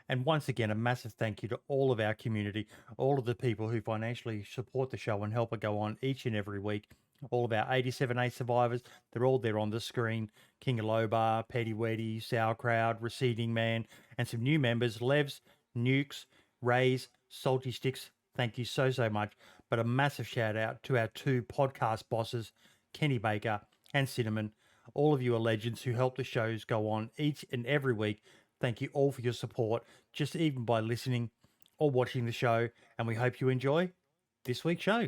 And once again, a massive thank you to all of our community, all of the people who financially support the show and help it go on each and every week. All of our 87A survivors, they're all there on the screen. King of Lobar, Petty Weddy, Sauerkraut, Receding Man, and some new members, Levs, Nukes, Rays, Salty Sticks. Thank you so much. But a massive shout out to our two podcast bosses, Kenny Baker and Cinnamon. All of you are legends who help the shows go on each and every week. Thank you all for your support, just even by listening or watching the show. And we hope you enjoy this week's show.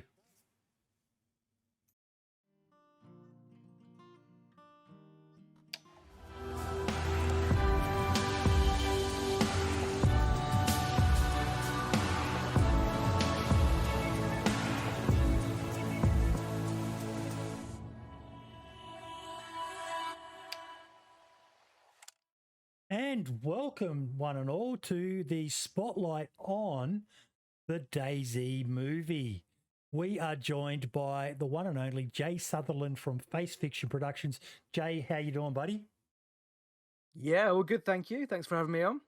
And welcome, one and all, to the spotlight on the DayZ movie. We are joined by the one and only Jay Sutherland from Face Fiction Productions. Jay, how you doing, buddy? Yeah, well, good. Thank you. Thanks for having me on,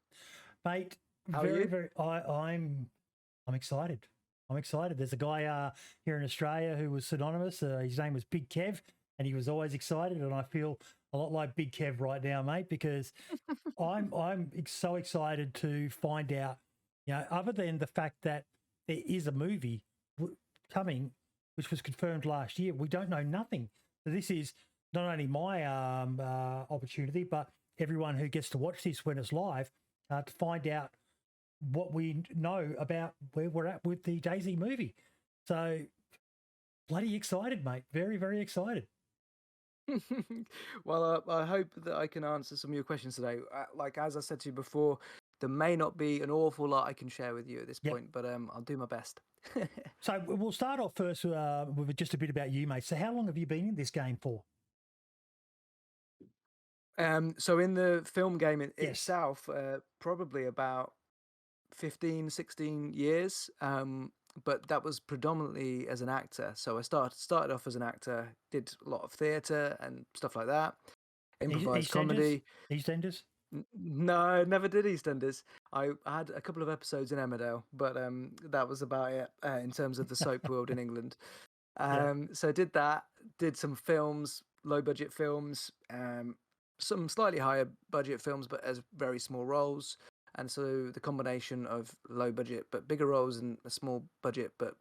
mate. How are you? I'm excited. I'm excited. There's a guy here in Australia who was synonymous. His name was Big Kev, and he was always excited. And I feel a lot like Big Kev right now, mate, because I'm so excited to find out. Other than the fact that there is a movie coming, which was confirmed last year, we don't know nothing. So this is not only my opportunity, but everyone who gets to watch this when it's live to find out what we know about where we're at with the DayZ movie. So bloody excited, mate. Very, very excited. Well, I hope that I can answer some of your questions today. Like, as I said to you before, there may not be an awful lot I can share with you at this point, but I'll do my best. So we'll start off first with just a bit about you, mate. So how long have you been in this game for? So in the film game itself, probably about 15, 16 years. But that was predominantly as an actor. So I started off as an actor, did a lot of theatre and stuff like that, improvised comedy. EastEnders? No, never did EastEnders. I had a couple of episodes in Emmerdale, but that was about it in terms of the soap world in England. So I did that, did some films, low budget films, some slightly higher budget films, but as very small roles. And so the combination of low budget but bigger roles and a small budget but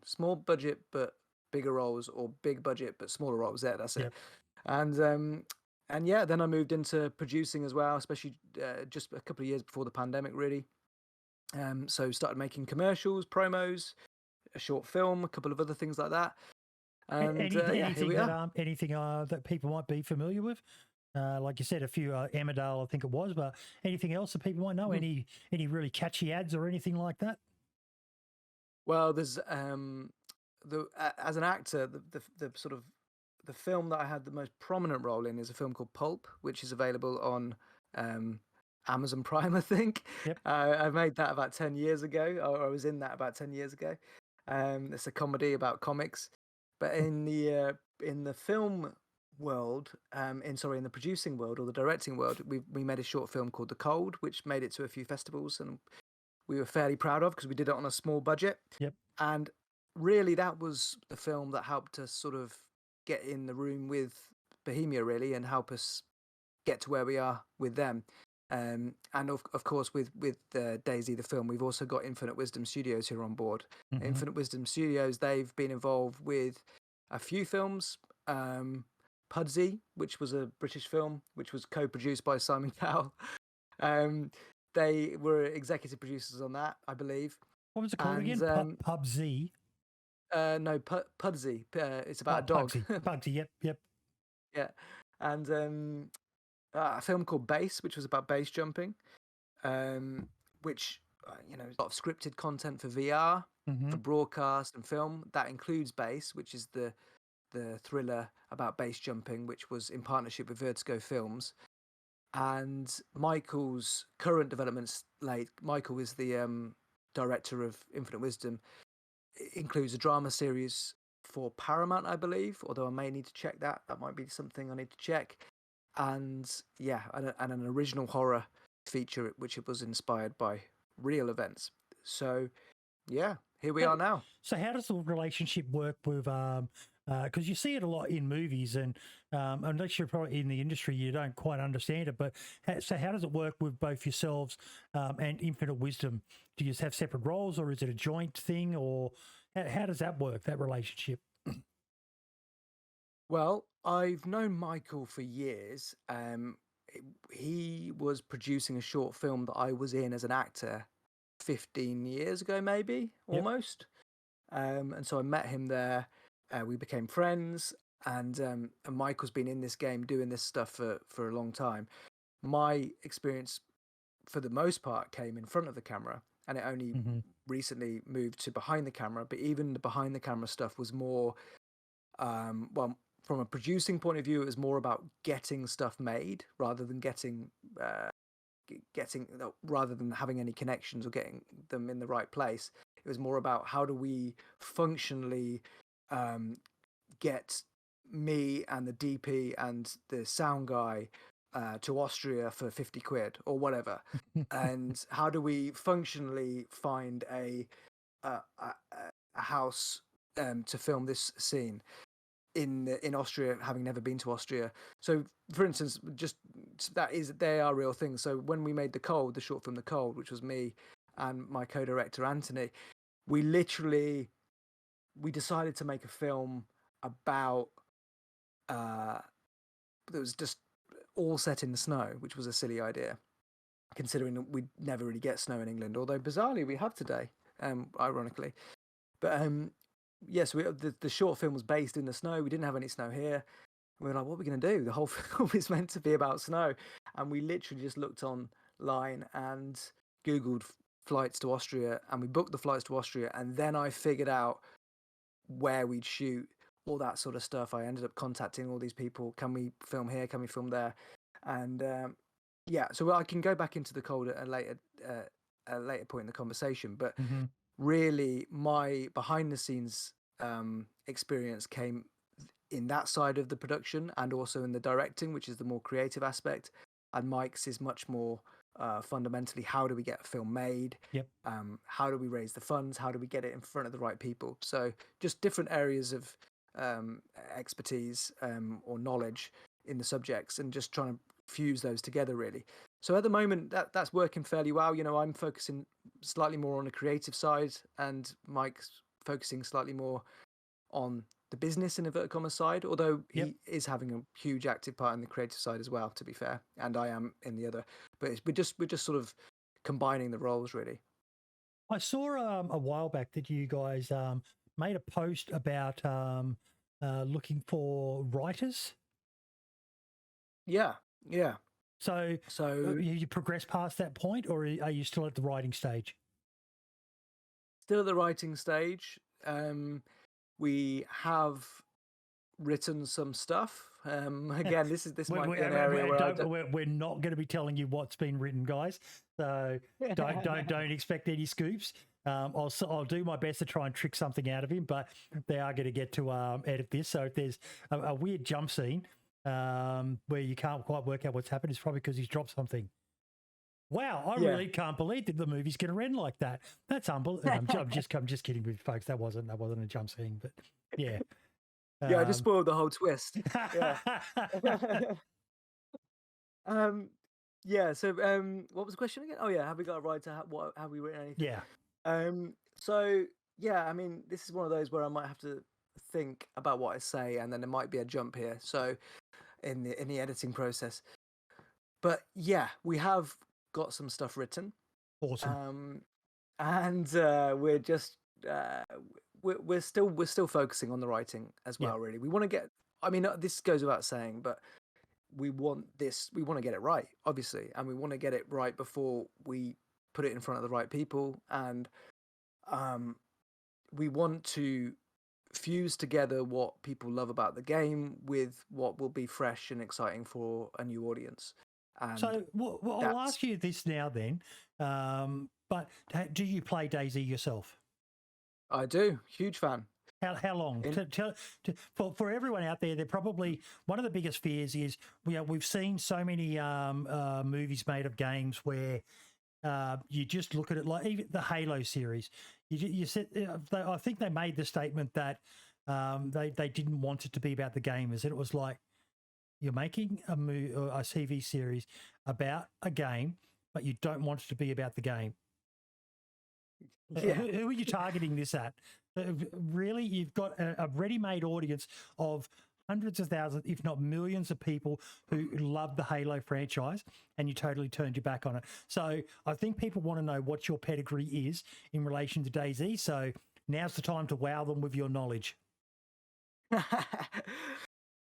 small budget but bigger roles, or big budget but smaller roles. That's it. And yeah, then I moved into producing as well, especially just a couple of years before the pandemic, really. So started making commercials, promos, a short film, a couple of other things like that. And anything that people might be familiar with? Like you said, a few Emmerdale, I think it was, but anything else that people might know? Any really catchy ads or anything like that? Well, there's as an actor, the sort of the film that I had the most prominent role in is a film called Pulp, which is available on Amazon Prime, I think. Yep. I made that about 10 years ago, or I was in that about 10 years ago. It's a comedy about comics, but in the film world, in the producing world or the directing world, we made a short film called The Cold, which made it to a few festivals, and we were fairly proud of because we did it on a small budget. Yep. And really, that was the film that helped us sort of get in the room with Bohemia, really, and help us get to where we are with them. And of course, with DayZ, the film, we've also got Infinite Wisdom Studios here on board. Mm-hmm. Infinite Wisdom Studios, they've been involved with a few films. Pudsey, which was a British film, which was co-produced by Simon Cowell. They were executive producers on that, I believe. What was it called again? Pudsey? No, Pudsey. It's about a dog. Pudsey, yep. Yeah. And a film called Base, which was about base jumping, which, a lot of scripted content for VR, for broadcast and film. That includes Base, which is the thriller about base jumping, which was in partnership with Vertigo Films. And Michael's current development slate, Michael is the director of Infinite Wisdom, includes a drama series for Paramount, I believe, although I may need to check that. That might be something I need to check. And yeah, and an original horror feature, which it was inspired by real events. So yeah, here we are now. So how does the relationship work with because you see it a lot in movies, and unless you're probably in the industry, you don't quite understand it. But so how does it work with both yourselves and Infinite Wisdom? Do you just have separate roles, or is it a joint thing, or how does that work, that relationship? Well, I've known Michael for years. He was producing a short film that I was in as an actor 15 years ago, maybe, Yep. almost. And so I met him there. We became friends, and Michael's been in this game doing this stuff for a long time. My experience, for the most part, came in front of the camera, and it only recently moved to behind the camera. But even the behind the camera stuff was more, well, from a producing point of view, it was more about getting stuff made rather than rather than having any connections or getting them in the right place. It was more about how do we functionally get me and the DP and the sound guy to Austria for 50 quid or whatever, and how do we functionally find a house to film this scene in Austria, having never been to Austria. So, for instance, just they are real things. So when we made the short film The Cold, which was me and my co-director Anthony, we decided to make a film about that was just all set in the snow, which was a silly idea, considering that we never really get snow in England, although bizarrely we have today, ironically. But yes, the short film was based in the snow. We didn't have any snow here. We were like, what are we going to do? The whole film is meant to be about snow. And we literally just looked online and Googled flights to Austria, and we booked the flights to Austria. And then I figured out where we'd shoot, all that sort of stuff. I ended up contacting all these people. Can we film here? Can we film there? And yeah, so I can go back into The Cold at a later point in the conversation. But really, my behind the scenes experience came in that side of the production and also in the directing, which is the more creative aspect. And Mike's is much more fundamentally, how do we get a film made? Yep. How do we raise the funds? How do we get it in front of the right people? So just different areas of expertise or knowledge in the subjects, and just trying to fuse those together, really. So at the moment, that's working fairly well. You know, I'm focusing slightly more on the creative side, and Mike's focusing slightly more on the business in inverted commas side, although he is having a huge active part in the creative side as well, to be fair, and I am in the other. But we're just sort of combining the roles, really. I saw a while back that you guys made a post about looking for writers. Yeah. So you progressed past that point, or are you still at the writing stage? Still at the writing stage. We have written some stuff. Again, this might be an area where we're not going to be telling you what's been written, guys. So don't expect any scoops. I'll do my best to try and trick something out of him, but they are going to get to edit this. So if there's a weird jump scene where you can't quite work out what's happened, it's probably because he's dropped something. Wow, I really can't believe that the movie's going to end like that. That's unbelievable. I'm just kidding with you folks. That wasn't a jump scene, but yeah. Yeah, I just spoiled the whole twist. Yeah. Yeah. So, what was the question again? Oh yeah, have we got a right to have we written anything? Yeah. So yeah, I mean, this is one of those where I might have to think about what I say, and then there might be a jump here. So, in the editing process, but yeah, we have got some stuff written. Awesome. And we're just we're still focusing on the writing as well. Really, we want to get. I mean, this goes without saying, but we want to get it right, obviously, and we want to get it right before we put it in front of the right people, and we want to fuse together what people love about the game with what will be fresh and exciting for a new audience. And so I'll ask you this now then, but do you play DayZ yourself? I do. Huge fan. How long? In, For everyone out there, they're probably one of the biggest fears is we've seen so many movies made of games where you just look at it like even the Halo series. You said I think they made the statement that they didn't want it to be about the gamers, and it was like you're making a TV series about a game, but you don't want it to be about the game. yeah. Who are you targeting this at? Really, you've got a ready-made audience of hundreds of thousands, if not millions of people who love the Halo franchise, and you totally turned your back on it. So I think people want to know what your pedigree is in relation to DayZ. So now's the time to wow them with your knowledge.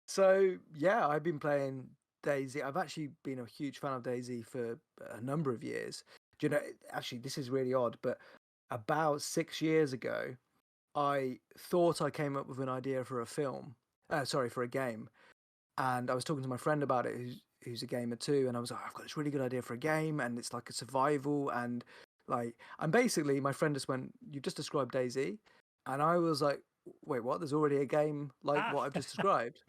So yeah, I've been playing DayZ. I've actually been a huge fan of DayZ for a number of years. Do you know? Actually, this is really odd, but about 6 years ago, I thought I came up with an idea for a film. Sorry, for a game. And I was talking to my friend about it, who's a gamer too, and I was like, I've got this really good idea for a game, and it's like a survival, and basically my friend just went, "You've just described DayZ," and I was like, "Wait, what? There's already a game like what I've just described?"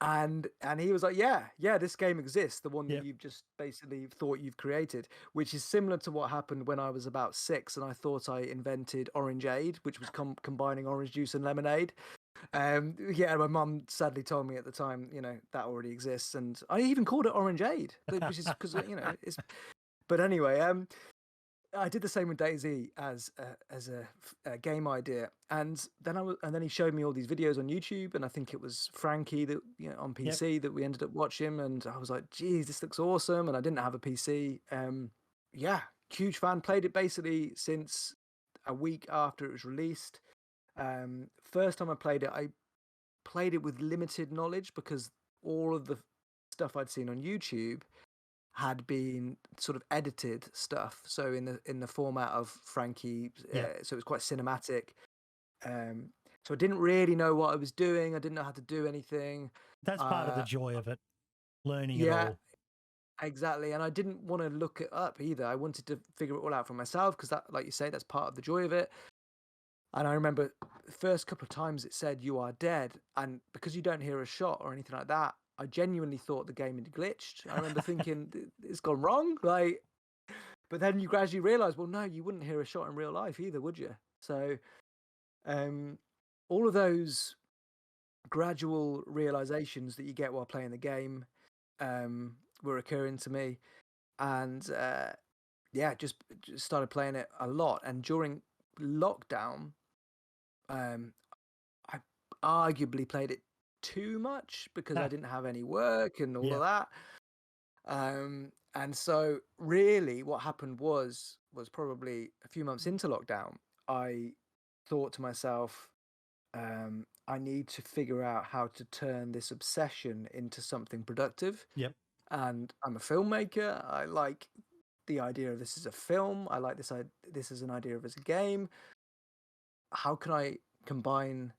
And he was like, "Yeah, this game exists, the one that Yep. you've just basically thought you've created," which is similar to what happened when I was about 6, and I thought I invented Orangeade, which was combining orange juice and lemonade. Yeah, my mum sadly told me at the time, that already exists, and I even called it Orangeade, which is because it's. But anyway, I did the same with DayZ as a game idea, and then he showed me all these videos on YouTube, and I think it was Frankie that on PC that we ended up watching, and I was like, "Geez, this looks awesome!" And I didn't have a PC. Yeah, huge fan. Played it basically since a week after it was released. First time I played it with limited knowledge because all of the stuff I'd seen on YouTube had been sort of edited stuff, so in the format of Frankie, so it was quite cinematic. So I didn't really know what I was doing. I didn't know how to do anything. That's part of the joy of it, learning it Yeah, all. exactly. And I didn't want to look it up either. I wanted to figure it all out for myself because that, like you say, that's part of the joy of it. And I remember the first couple of times it said "you are dead," and because you don't hear a shot or anything like that, I genuinely thought the game had glitched. I remember thinking it's gone wrong, but then you gradually realise, well, no, you wouldn't hear a shot in real life either, would you? So, all of those gradual realizations that you get while playing the game were occurring to me, and just started playing it a lot. And during lockdown, I arguably played it too much because I didn't have any work and all of that. And so really what happened was probably a few months into lockdown, I thought to myself, I need to figure out how to turn this obsession into something productive. Yep. And I'm a filmmaker. I like the idea of this as a film. I like this as an idea of as a game. How can I combine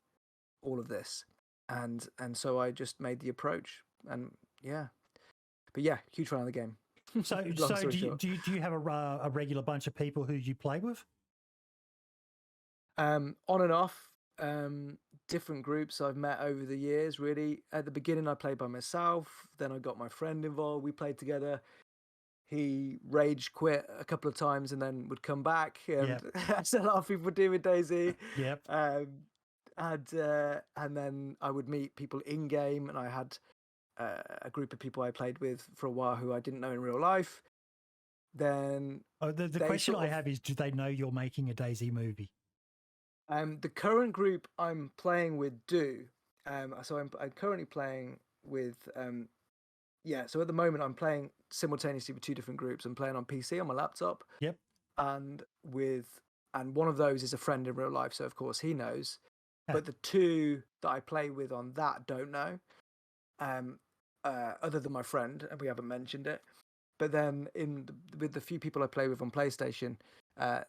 all of this? And so I just made the approach, and but huge fan of the game. So do you have a regular bunch of people who you play with? On and off, different groups I've met over the years. Really, at the beginning I played by myself. Then I got my friend involved. We played together. He rage quit a couple of times and then would come back. As a lot of people do with DayZ. Yep. And then I would meet people in game, and I had a group of people I played with for a while who I didn't know in real life. Then the question I have is, do they know you're making a DayZ movie? The current group I'm playing with do. So I'm currently playing with so at the moment I'm playing simultaneously with two different groups. I'm playing on PC on my laptop. Yep. And one of those is a friend in real life, so of course he knows. But the two that I play with on that don't know. Other than my friend, and we haven't mentioned it. But then with the few people I play with on PlayStation,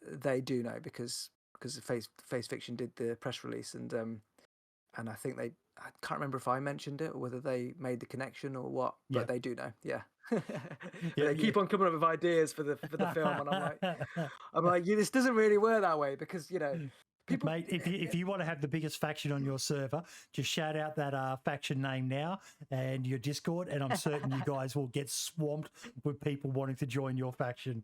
they do know because Face Fiction did the press release, and I think I can't remember if I mentioned it or whether they made the connection or what, but they do know. Yeah. They keep on coming up with ideas for the film, and I'm like, this doesn't really work that way because people, Mate, if you want to have the biggest faction on your server, just shout out that faction name now and your Discord, and I'm certain you guys will get swamped with people wanting to join your faction.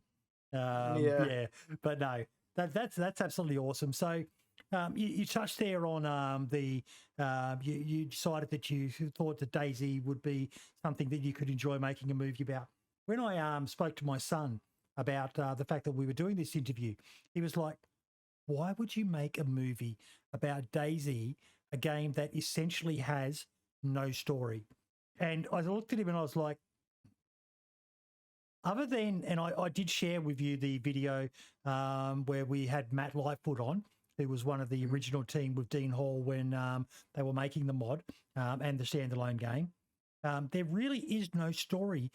Yeah. Yeah, but no, that's absolutely awesome. So you touched there on you decided that you thought that DayZ would be something that you could enjoy making a movie about. When I spoke to my son about the fact that we were doing this interview, he was like, why would you make a movie about DayZ, a game that essentially has no story? And I looked at him and I was like, other than, and I did share with you the video where we had Matt Lightfoot on, who was one of the original team with Dean Hall when they were making the mod and the standalone game. There really is no story,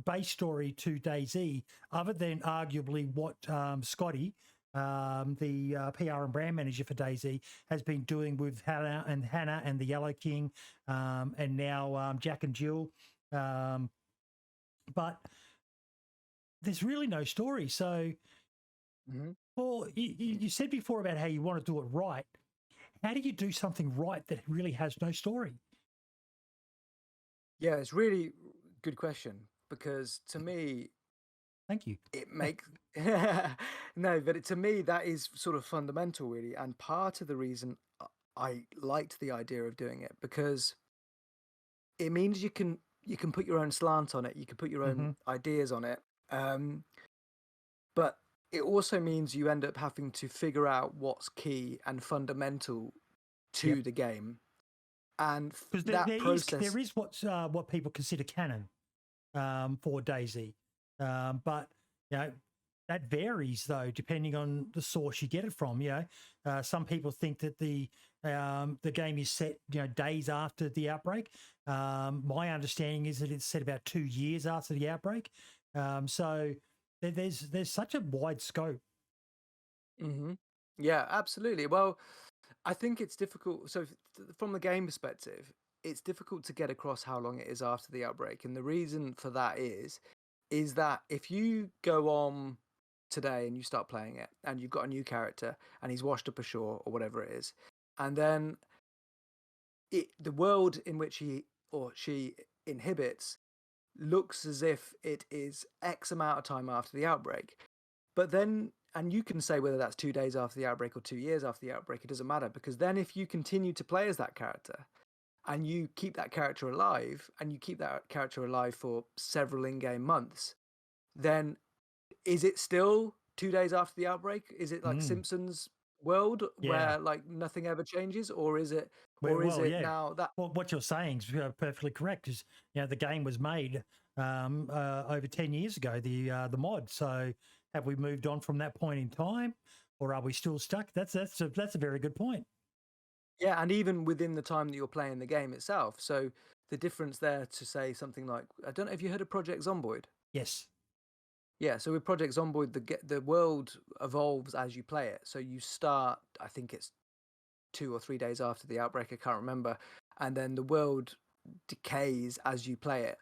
base story to DayZ, other than arguably what Scotty, the PR and brand manager for DayZ, has been doing with Hannah and the Yellow King, and now Jack and Jill. But there's really no story. So, Paul, you said before about how you want to do it right. How do you do something right that really has no story? Yeah, it's really good question, because to me, Thank you. it makes no, but to me that is sort of fundamental, really, and part of the reason I liked the idea of doing it, because it means you can put your own slant on it, you can put your own ideas on it, but it also means you end up having to figure out what's key and fundamental to the game, and that process. There is what people consider canon for DayZ, but you know that varies though depending on the source you get it from. You know, some people think that the game is set days after the outbreak. My understanding is that it's set about 2 years after the outbreak. So there's such a wide scope. Yeah, absolutely. Well, I think it's difficult. So, from the game perspective, it's difficult to get across how long it is after the outbreak, and the reason for that is that if you go on today and you start playing it, and you've got a new character, and he's washed up ashore or whatever it is, and then the world in which he or she inhabits looks as if it is X amount of time after the outbreak. But then, and you can say whether that's 2 days after the outbreak or 2 years after the outbreak, it doesn't matter, because then if you continue to play as that character and you keep that character alive, and you keep that character alive for several in-game months, then is it still 2 days after the outbreak? Is it like Simpsons world where like nothing ever changes, or is it now that what you're saying is perfectly correct, because the game was made over 10 years ago, the mod. So have we moved on from that point in time, or are we still stuck? That's a very good point. Yeah, and even within the time that you're playing the game itself. So the difference there, to say something like, I don't know if you heard of Project Zomboid. Yes. Yeah, so with Project Zomboid, the world evolves as you play it. So you start, I think it's 2 or 3 days after the outbreak, I can't remember, and then the world decays as you play it,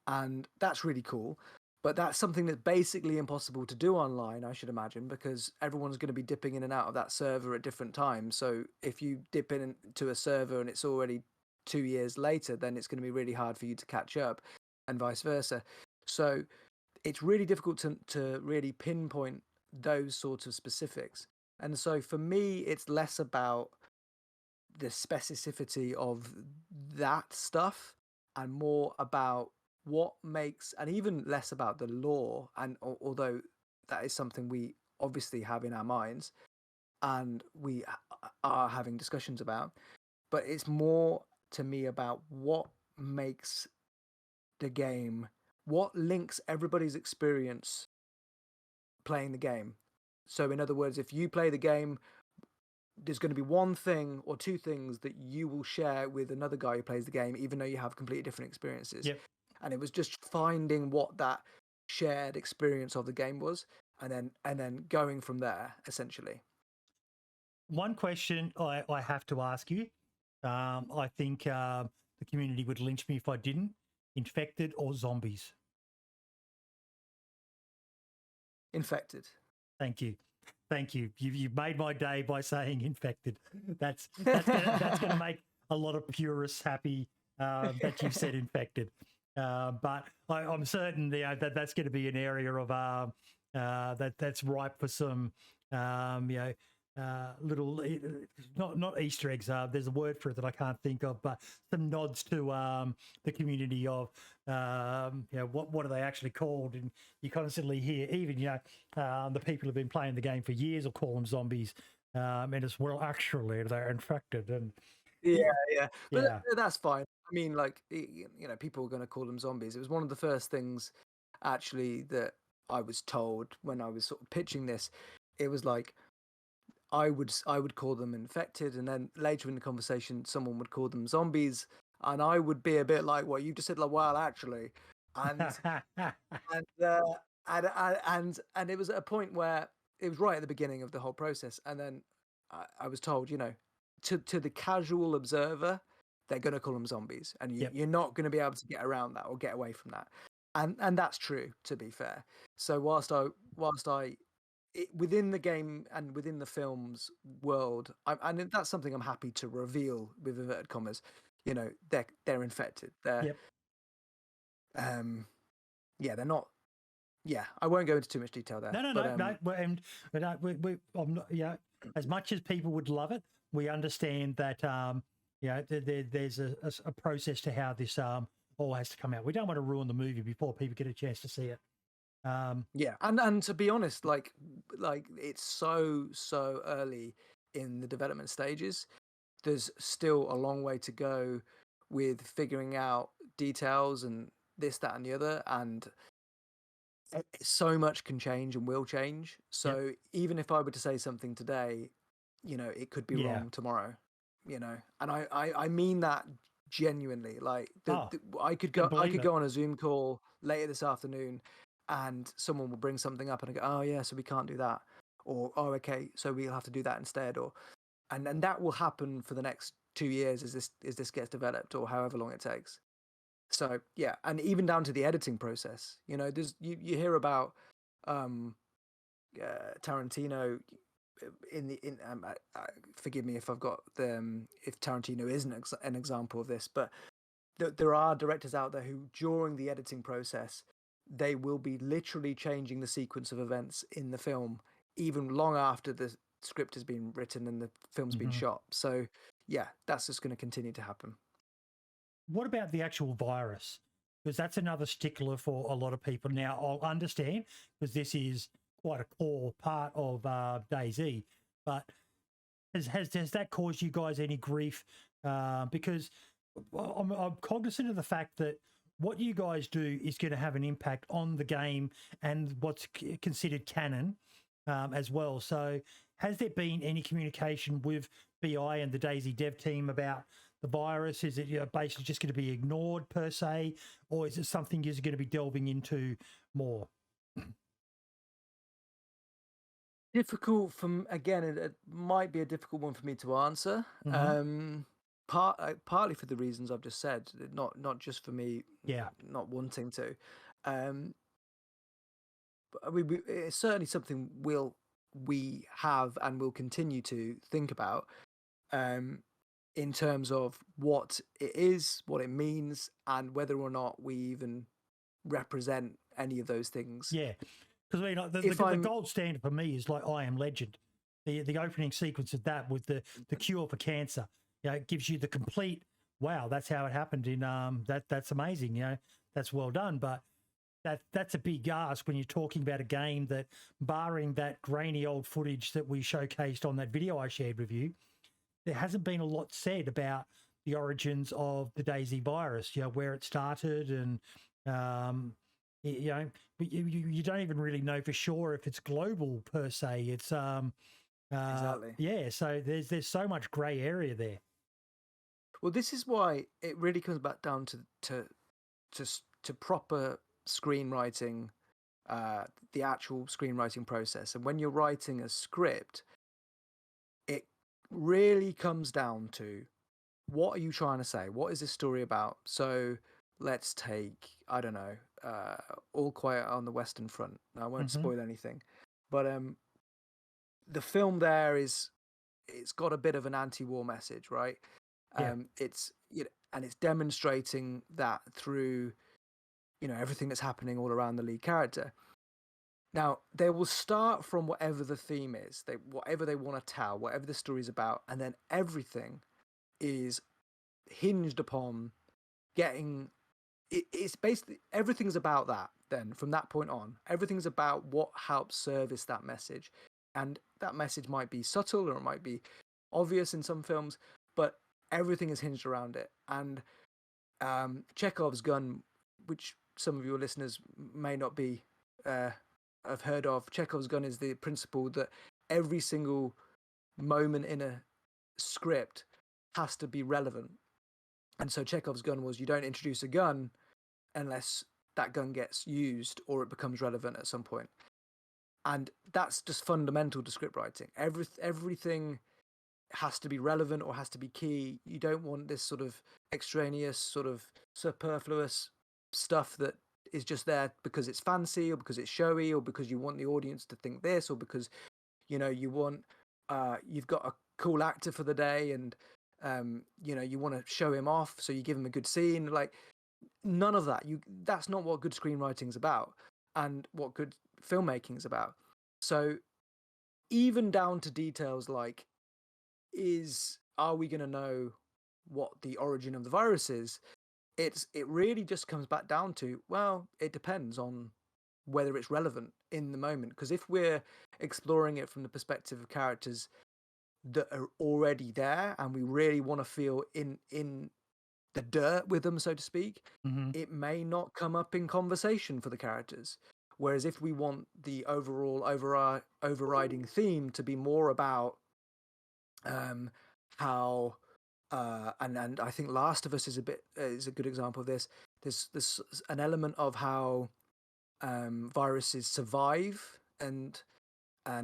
and that's really cool. But that's something that's basically impossible to do online, I should imagine, because everyone's going to be dipping in and out of that server at different times. So if you dip into a server and it's already 2 years later, then it's going to be really hard for you to catch up, and vice versa. So it's really difficult to really pinpoint those sorts of specifics. And so for me, it's less about the specificity of that stuff and more about what makes, and even less about the lore. And although that is something we obviously have in our minds and we are having discussions about, but it's more to me about what makes the game, what links everybody's experience playing the game. So in other words, if you play the game, there's going to be one thing or two things that you will share with another guy who plays the game, even though you have completely different experiences. Yep. And it was just finding what that shared experience of the game was, and then going from there, essentially. One question I have to ask you, I think the community would lynch me if I didn't. Infected or zombies? Infected. Thank you. Thank you. You've made my day by saying infected. That's gonna make a lot of purists happy that you've said infected. But I'm certain that's going to be an area of that's ripe for some little not Easter eggs. There's a word for it that I can't think of, but some nods to the community of what are they actually called? And you constantly hear even the people who've been playing the game for years will call them zombies, and as well actually they're infected and Yeah. But yeah. that's fine. I mean, like, people are going to call them zombies. It was one of the first things, actually, that I was told when I was sort of pitching this. It was like I would call them infected, and then later in the conversation, someone would call them zombies, and I would be a bit like, "Well, you just said like, well, actually," and and and it was at a point where it was right at the beginning of the whole process, and then I was told, to the casual observer, they're going to call them zombies, and Yep. you're not going to be able to get around that or get away from that, and that's true, to be fair. So whilst within the game and within the film's world, and that's something I'm happy to reveal with inverted commas. They're infected. They're Yep. they're not. Yeah, I won't go into too much detail there. No. And I'm not, as much as people would love it, we understand that there's a process to how this all has to come out. We don't want to ruin the movie before people get a chance to see it. Yeah, and to be honest, like it's so early in the development stages. There's still a long way to go with figuring out details and this, that, and the other, and so much can change and will change. So even if I were to say something today, it could be wrong tomorrow. And I mean that genuinely. Like I could go on a Zoom call later this afternoon, and someone will bring something up, and I go, oh yeah, so we can't do that, or oh okay, so we'll have to do that instead, or and that will happen for the next 2 years as this gets developed, or however long it takes. So yeah, and even down to the editing process, there's you hear about Tarantino forgive me if I've got if Tarantino isn't an example of this, but there are directors out there who during the editing process they will be literally changing the sequence of events in the film even long after the script has been written and the film's been shot. So yeah, that's just going to continue to happen. What about the actual virus? Because that's another stickler for a lot of people. Now, I'll understand because this is quite a core part of DayZ, but has that caused you guys any grief? Because I'm cognizant of the fact that what you guys do is going to have an impact on the game and what's considered canon as well. So has there been any communication with BI and the DayZ dev team about the virus? Is it basically just going to be ignored per se, or is it something you're going to be delving into more? Difficult again, it might be a difficult one for me to answer. Partly for the reasons I've just said, not just for me not wanting to. But it's certainly something we have and will continue to think about in terms of what it is, what it means, and whether or not we even represent any of those things. Yeah, because the gold standard for me is like I Am Legend. The opening sequence of that with the cure for cancer, it gives you the complete wow. That's how it happened. In that's amazing. That's well done. But that's a big ask when you're talking about a game that, barring that grainy old footage that we showcased on that video I shared with you, there hasn't been a lot said about the origins of the DayZ virus. Where it started and. But you don't even really know for sure if it's global per se. It's exactly. Yeah, so there's so much grey area there. Well, this is why it really comes back down to proper screenwriting, the actual screenwriting process. And when you're writing a script, it really comes down to what are you trying to say? What is this story about? So let's take, I don't know, All Quiet on the Western Front. I won't spoil anything, but the film there is, it's got a bit of an anti-war message, right? Yeah. It's, you know, and it's demonstrating that through, you know, everything that's happening all around the lead character. Now, they will start from whatever the theme is, whatever they want to tell, whatever the story is about, and then everything is hinged upon getting. It's basically everything's about that. Then from that point on, everything's about what helps service that message, and that message might be subtle or it might be obvious in some films, but everything is hinged around it. And Chekhov's gun, which some of your listeners may not be have heard of, Chekhov's gun is the principle that every single moment in a script has to be relevant. And so Chekhov's gun was, you don't introduce a gun unless that gun gets used or it becomes relevant at some point. And that's just fundamental to script writing. Everything has to be relevant or has to be key. You don't want this sort of extraneous, sort of superfluous stuff that is just there because it's fancy or because it's showy or because you want the audience to think this or because, you know, you want you've got a cool actor for the day and you know, you want to show him off, so you give him a good scene. Like, none of that. That's not what good screenwriting is about and what good filmmaking is about. So even down to details like, are we going to know what the origin of the virus is? It really just comes back down to, well, it depends on whether it's relevant in the moment. Because if we're exploring it from the perspective of characters that are already there and we really want to feel in the dirt with them, so to speak, it may not come up in conversation for the characters. Whereas if we want the overall overriding theme to be more about how and I think Last of Us is a good example of this. There's an element of how viruses survive and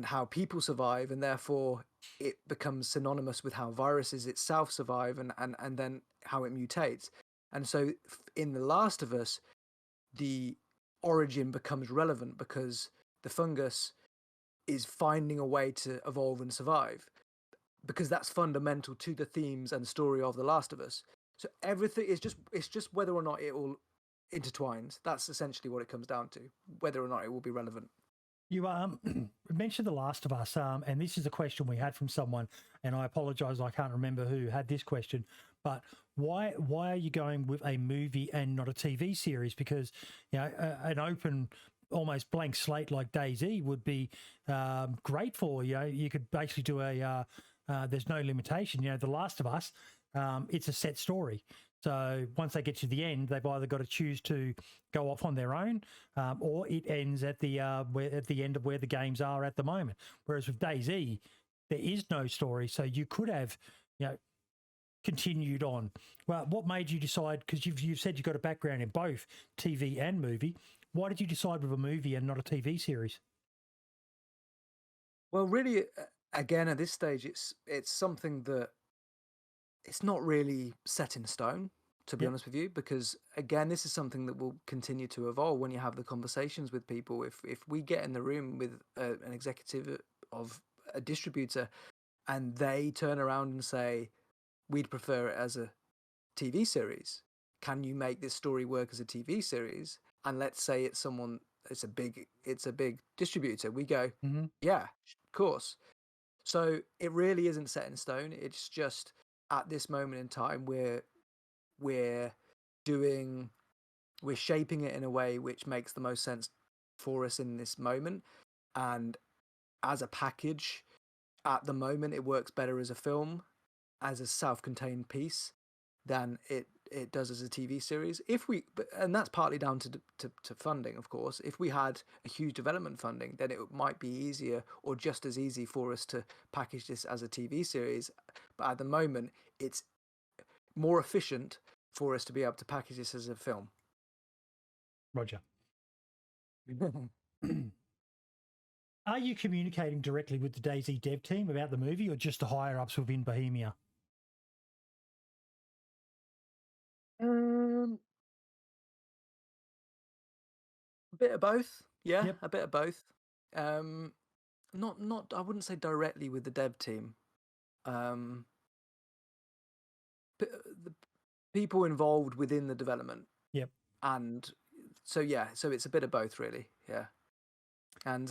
how people survive, and therefore it becomes synonymous with how viruses itself survive and then how it mutates. And so in The Last of Us, the origin becomes relevant because the fungus is finding a way to evolve and survive, because that's fundamental to the themes and story of The Last of Us. So everything is just whether or not it all intertwines. That's essentially what it comes down to, whether or not it will be relevant. You mentioned The Last of Us, and this is a question we had from someone, and I apologise, I can't remember who had this question, but why are you going with a movie and not a TV series? Because, you know, an open, almost blank slate like DayZ would be great for you. You could basically do there's no limitation. You know, The Last of Us, it's a set story. So once they get to the end, they've either got to choose to go off on their own, or it ends at the end of where the games are at the moment. Whereas with DayZ, there is no story, so you could have, you know, continued on. Well, what made you decide? Because you've said you've got a background in both TV and movie. Why did you decide with a movie and not a TV series? Well, really, again, at this stage, it's something that it's not really set in stone, to be Yep. honest with you, because again, this is something that will continue to evolve when you have the conversations with people. If we get in the room with an executive of a distributor and they turn around and say, we'd prefer it as a TV series, can you make this story work as a TV series? And let's say it's a big distributor, we go, yeah, of course. So it really isn't set in stone. It's just at this moment in time we're shaping it in a way which makes the most sense for us in this moment. And as a package, at the moment, it works better as a film, as a self-contained piece, than it does as a TV series. And that's partly down to funding, of course. If we had a huge development funding, then it might be easier or just as easy for us to package this as a TV series. But at the moment, it's more efficient for us to be able to package this as a film. Roger. Are you communicating directly with the DayZ dev team about the movie, or just the higher ups within Bohemia? A bit of both, yeah, Yep. a bit of both. Um, not I wouldn't say directly with the dev team. Um, the people involved within the development, Yep. and so so it's a bit of both, really. Yeah, and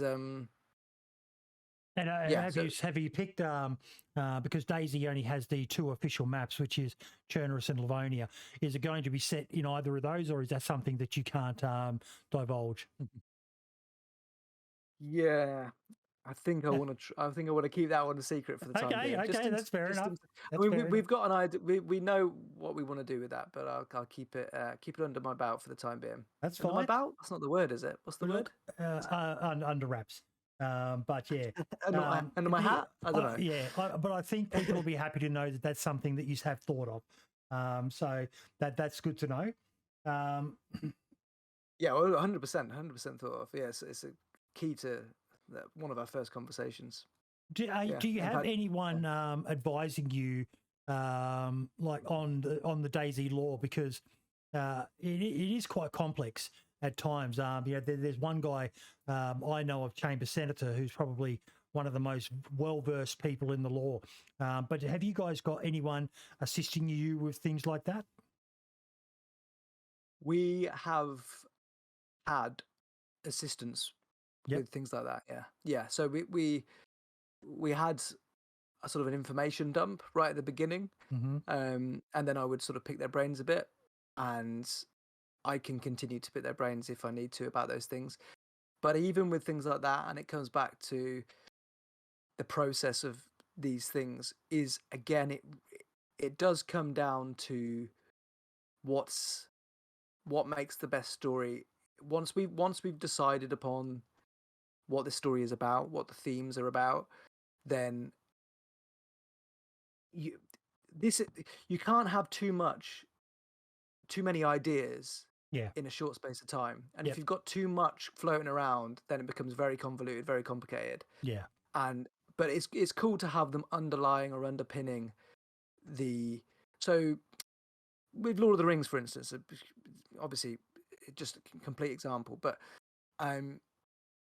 And yeah, so have you picked because DayZ only has the 2 official maps, which is Cherniris and Livonia. Is it going to be set in either of those, or is that something that you can't divulge? yeah. I think I want to. I think I want to keep that one a secret for the time Okay, being. okay, that's fair enough. I That's mean, fair enough. we've got an idea. We know what we want to do with that, but I'll keep it under my belt for the time being. That's Under my fine. belt? That's not the word, is it? What's the word? Under wraps. But yeah, Under my hat? I don't know. yeah, but I think people will be happy to know that that's something that you have thought of. So that's good to know. Yeah, well, 100%, 100% thought of. Yes, it's a key to one of our first conversations. Do you have anyone advising you like on the DayZ lore, because it is quite complex at times. There's one guy I know of, Chamber Senator, who's probably one of the most well-versed people in the lore. But have you guys got anyone assisting you with things like that? We have had assistance Yep. with things like that. Yeah. So we had a sort of an information dump right at the beginning, and then I would sort of pick their brains a bit, and I can continue to pick their brains if I need to about those things. But even with things like that, and it comes back to the process of these things, is again it does come down to what makes the best story. Once we've decided upon what the story is about, what the themes are about, then you can't have too many ideas in a short space of time. And if you've got too much floating around, then it becomes very convoluted, very complicated. Yeah. But it's cool to have them underlying or underpinning the. So with Lord of the Rings, for instance, obviously just a complete example, but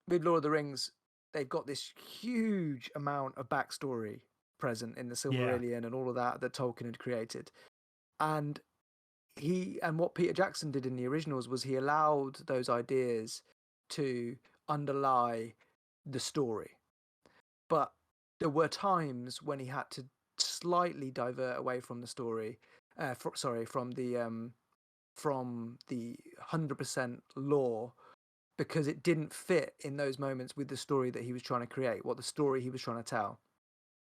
with Lord of the Rings, they've got this huge amount of backstory present in the Silmarillion and all of that Tolkien had created. And what Peter Jackson did in the originals was he allowed those ideas to underlie the story. But there were times when he had to slightly divert away from the story, from the 100% lore, because it didn't fit in those moments with the story that he was trying to create, what the story he was trying to tell.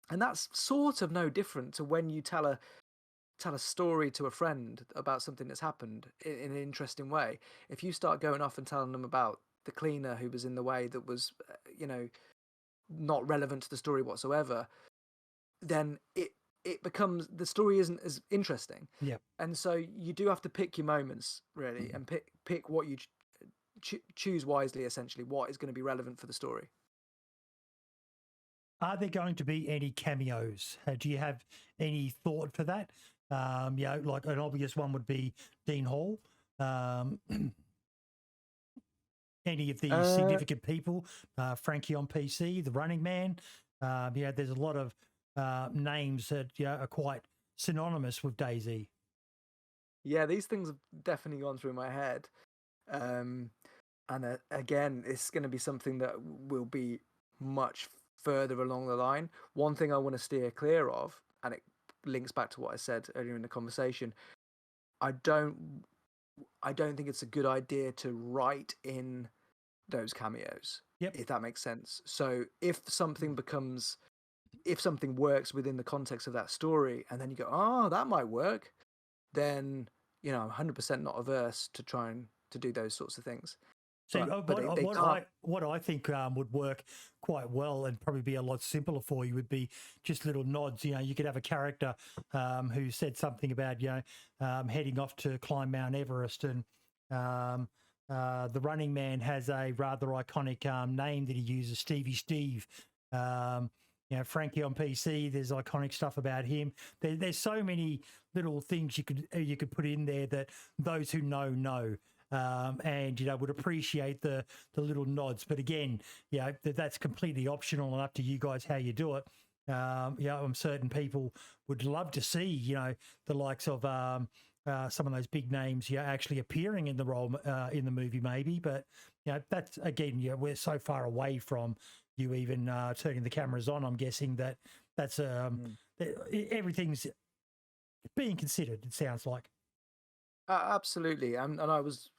And that's sort of no different to when you tell a story to a friend about something that's happened in an interesting way. If you start going off and telling them about the cleaner who was in the way that was, not relevant to the story whatsoever, then it becomes, the story isn't as interesting. Yeah. And so you do have to pick your moments, really, and pick what you choose wisely, essentially, what is going to be relevant for the story. Are there going to be any cameos? Do you have any thought for that? Like an obvious one would be Dean Hall. Any of the significant people, Frankie on PC, the Running Man. There's a lot of names that are quite synonymous with DayZ. Yeah, these things have definitely gone through my head. And again, it's going to be something that will be much further along the line. One thing I want to steer clear of, and it links back to what I said earlier in the conversation, I don't think it's a good idea to write in those cameos, if that makes sense. So if something works within the context of that story, and then you go, oh, that might work, then I'm 100% not averse to trying to do those sorts of things. So what I think would work quite well and probably be a lot simpler for you would be just little nods. You could have a character who said something about heading off to climb Mount Everest, and the Running Man has a rather iconic name that he uses, Stevie Steve. Frankie on PC, there's iconic stuff about him. There's so many little things you could put in there that those who know. and would appreciate the little nods. But again, that's completely optional and up to you guys how you do it. I'm certain people would love to see the likes of some of those big names actually appearing in the role in the movie maybe, but that's again we're so far away from you even turning the cameras on. I'm guessing that's everything's being considered, it sounds like. Absolutely, and I was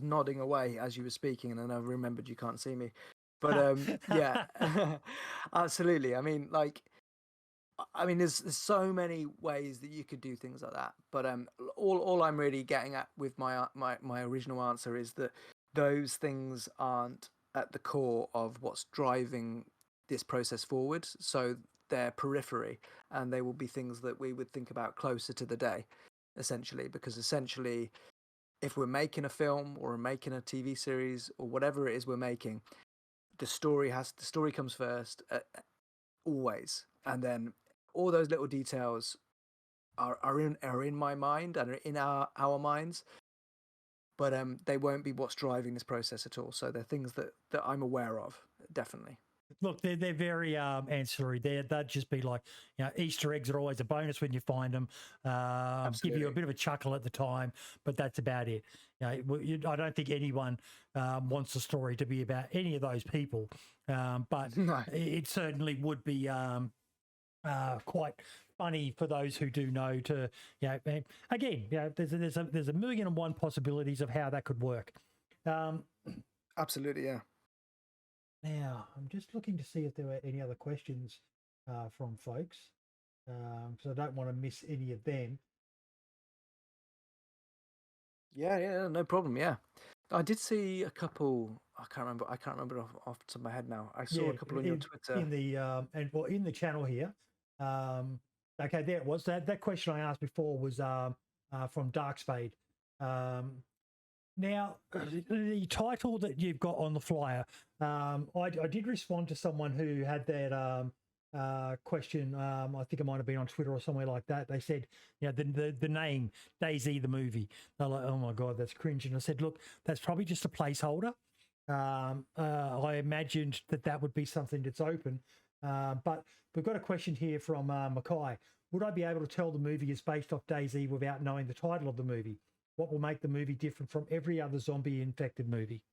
nodding away as you were speaking, and then I remembered you can't see me. But yeah, absolutely. There's so many ways that you could do things like that. But all I'm really getting at with my original answer is that those things aren't at the core of what's driving this process forward. So they're periphery, and they will be things that we would think about closer to the day, essentially. Because essentially, if we're making a film or we're making a TV series or whatever it is we're making, the story comes first, always, and then all those little details are in my mind and are in our minds, but they won't be what's driving this process at all. So they're things that I'm aware of, definitely. Look, they're very ancillary. They'd just be like, Easter eggs are always a bonus when you find them. Give you a bit of a chuckle at the time, but that's about it. I don't think anyone wants the story to be about any of those people, but No. it certainly would be quite funny for those who do know to, again, there's a million and one possibilities of how that could work. Absolutely, yeah. Now, I'm just looking to see if there were any other questions from folks, because I don't want to miss any of them. Yeah, no problem. Yeah, I did see a couple. I can't remember off the top of my head now. I saw a couple on your Twitter in the channel here. Okay, there it was. That question I asked before was from Darkspade. Now, the title that you've got on the flyer, I did respond to someone who had that question. I think it might have been on Twitter or somewhere like that. They said, the name DayZ the movie. They're like, oh my god, that's cringe. And I said, look, that's probably just a placeholder. I imagined that would be something that's open, but we've got a question here from Mackay. Would I be able to tell the movie is based off DayZ without knowing the title of the movie? What will make the movie different from every other zombie infected movie?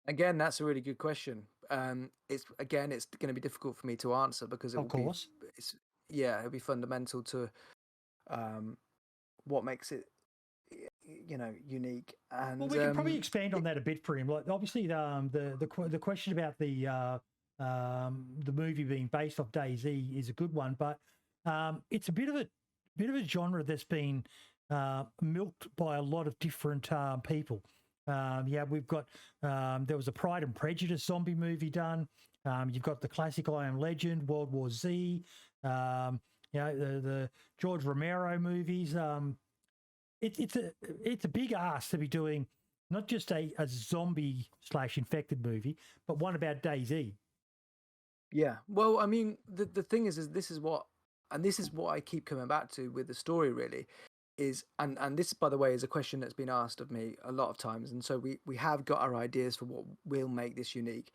Again, that's a really good question. It's going to be difficult for me to answer because it'll be fundamental to what makes it unique. And well, we can probably expand on that a bit for him. Like obviously the question about the movie being based off DayZ is a good one, but it's a bit of a genre that's been milked by a lot of different people. We've got there was a Pride and Prejudice zombie movie done. You've got the classic I Am Legend, World War Z. The George Romero movies. It's a big ask to be doing not just a zombie / infected movie, but one about DayZ. Yeah, well, I mean, the thing is this is what I keep coming back to with the story. Really, is and this, by the way, is a question that's been asked of me a lot of times, and so we have got our ideas for what will make this unique.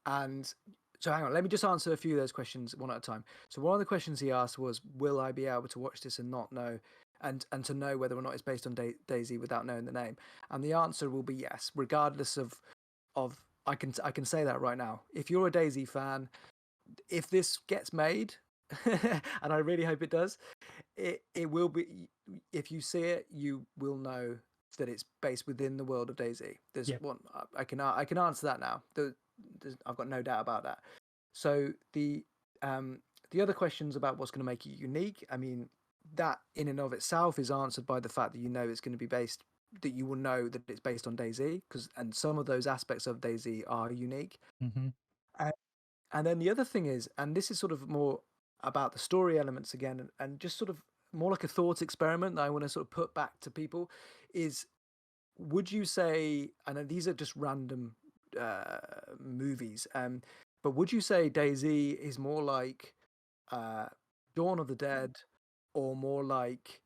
And so hang on, let me just answer a few of those questions one at a time. So one of the questions he asked was, will I be able to watch this and not know, and to know whether or not it's based on DayZ without knowing the name? And the answer will be yes, regardless of I can say that right now. If you're a DayZ fan, if this gets made, and I really hope it does, it will be. If you see it, you will know that it's based within the world of DayZ. There's one I can answer that now. I've got no doubt about that. So the other questions about what's going to make it unique, I mean, that in and of itself is answered by the fact that it's going to be based, that you will know that it's based on DayZ, and some of those aspects of DayZ are unique. Mm-hmm. And then the other thing is, and this is sort of more about the story elements again, and just sort of more like a thought experiment that I want to sort of put back to people is, would you say, and these are just random movies, but would you say DayZ is more like Dawn of the Dead, or more like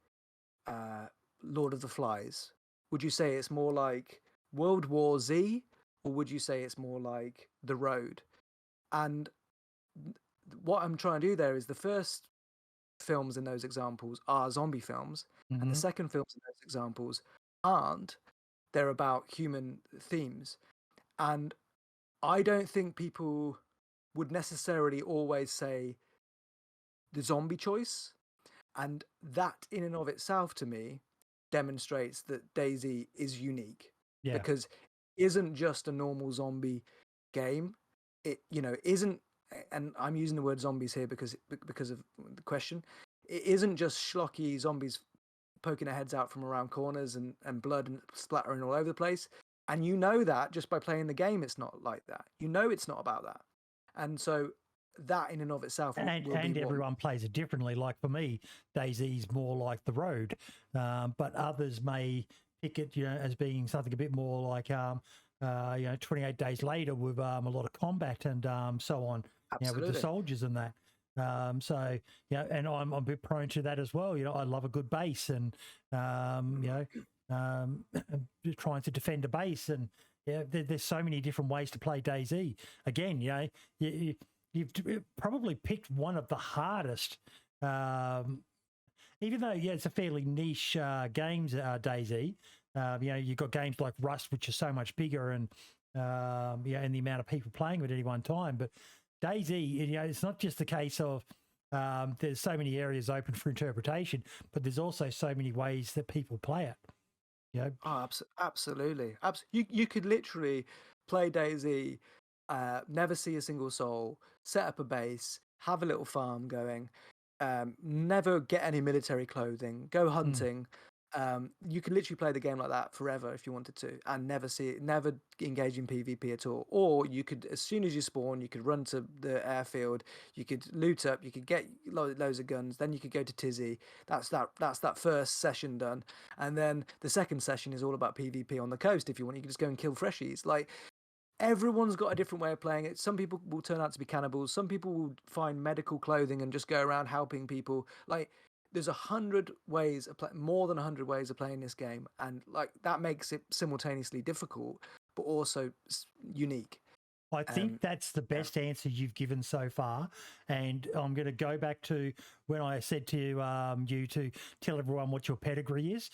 Lord of the Flies, would you say it's more like World War Z, or would you say it's more like The Road? And what I'm trying to do there is the first films in those examples are zombie films, and the Hmm. second films in those examples aren't. They're about human themes. And I don't think people would necessarily always say the zombie choice. And that, in and of itself, to me, demonstrates that DayZ is unique Yeah. because it isn't just a normal zombie game. It, isn't, and I'm using the word zombies here because of the question. It isn't just schlocky zombies poking their heads out from around corners and blood and splattering all over the place. And you know that just by playing the game, it's not like that. You know it's not about that. And so that in and of itself will be And what. everyone plays it differently. Like for me, DayZ's more like The Road, but others may pick it, as being something a bit more like, 28 Days Later with a lot of combat and so on, with the Absolutely. soldiers and that. So, and I'm a bit prone to that as well. I love a good base and, trying to defend a base. And there's so many different ways to play DayZ. Again, you've probably picked one of the hardest, even though, it's a fairly niche games, DayZ. You've got games like Rust, which are so much bigger and, and the amount of people playing it at any one time. But DayZ, it's not just a case of there's so many areas open for interpretation, but there's also so many ways that people play it. Oh, absolutely. You could literally play DayZ, never see a single soul, set up a base, have a little farm going, never get any military clothing, go hunting. You could literally play the game like that forever if you wanted to, and never engage in PvP at all. Or you could, as soon as you spawn, you could run to the airfield, you could loot up, you could get loads of guns, then you could go to Tizzy. That's that first session done, and then the second session is all about PvP on the coast. If you want, you can just go and kill freshies. Like, everyone's got a different way of playing it. Some people will turn out to be cannibals. Some people will find medical clothing and just go around helping people. Like, there's 100 ways more than 100 ways of playing this game, and like that makes it simultaneously difficult but also unique. I think that's the best answer you've given so far. And I'm going to go back to when I said to you to tell everyone what your pedigree is.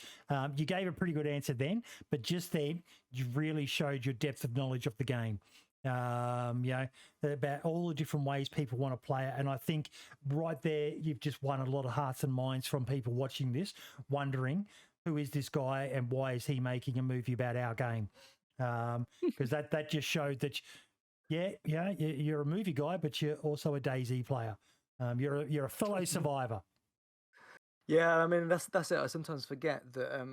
You gave a pretty good answer then, but just then you really showed your depth of knowledge of the game. About all the different ways people want to play it. And I think right there, you've just won a lot of hearts and minds from people watching this, wondering who is this guy and why is he making a movie about our game? Because that just showed that, you're a movie guy, but you're also a DayZ player. You're a fellow survivor. Yeah, I mean that's it. I sometimes forget that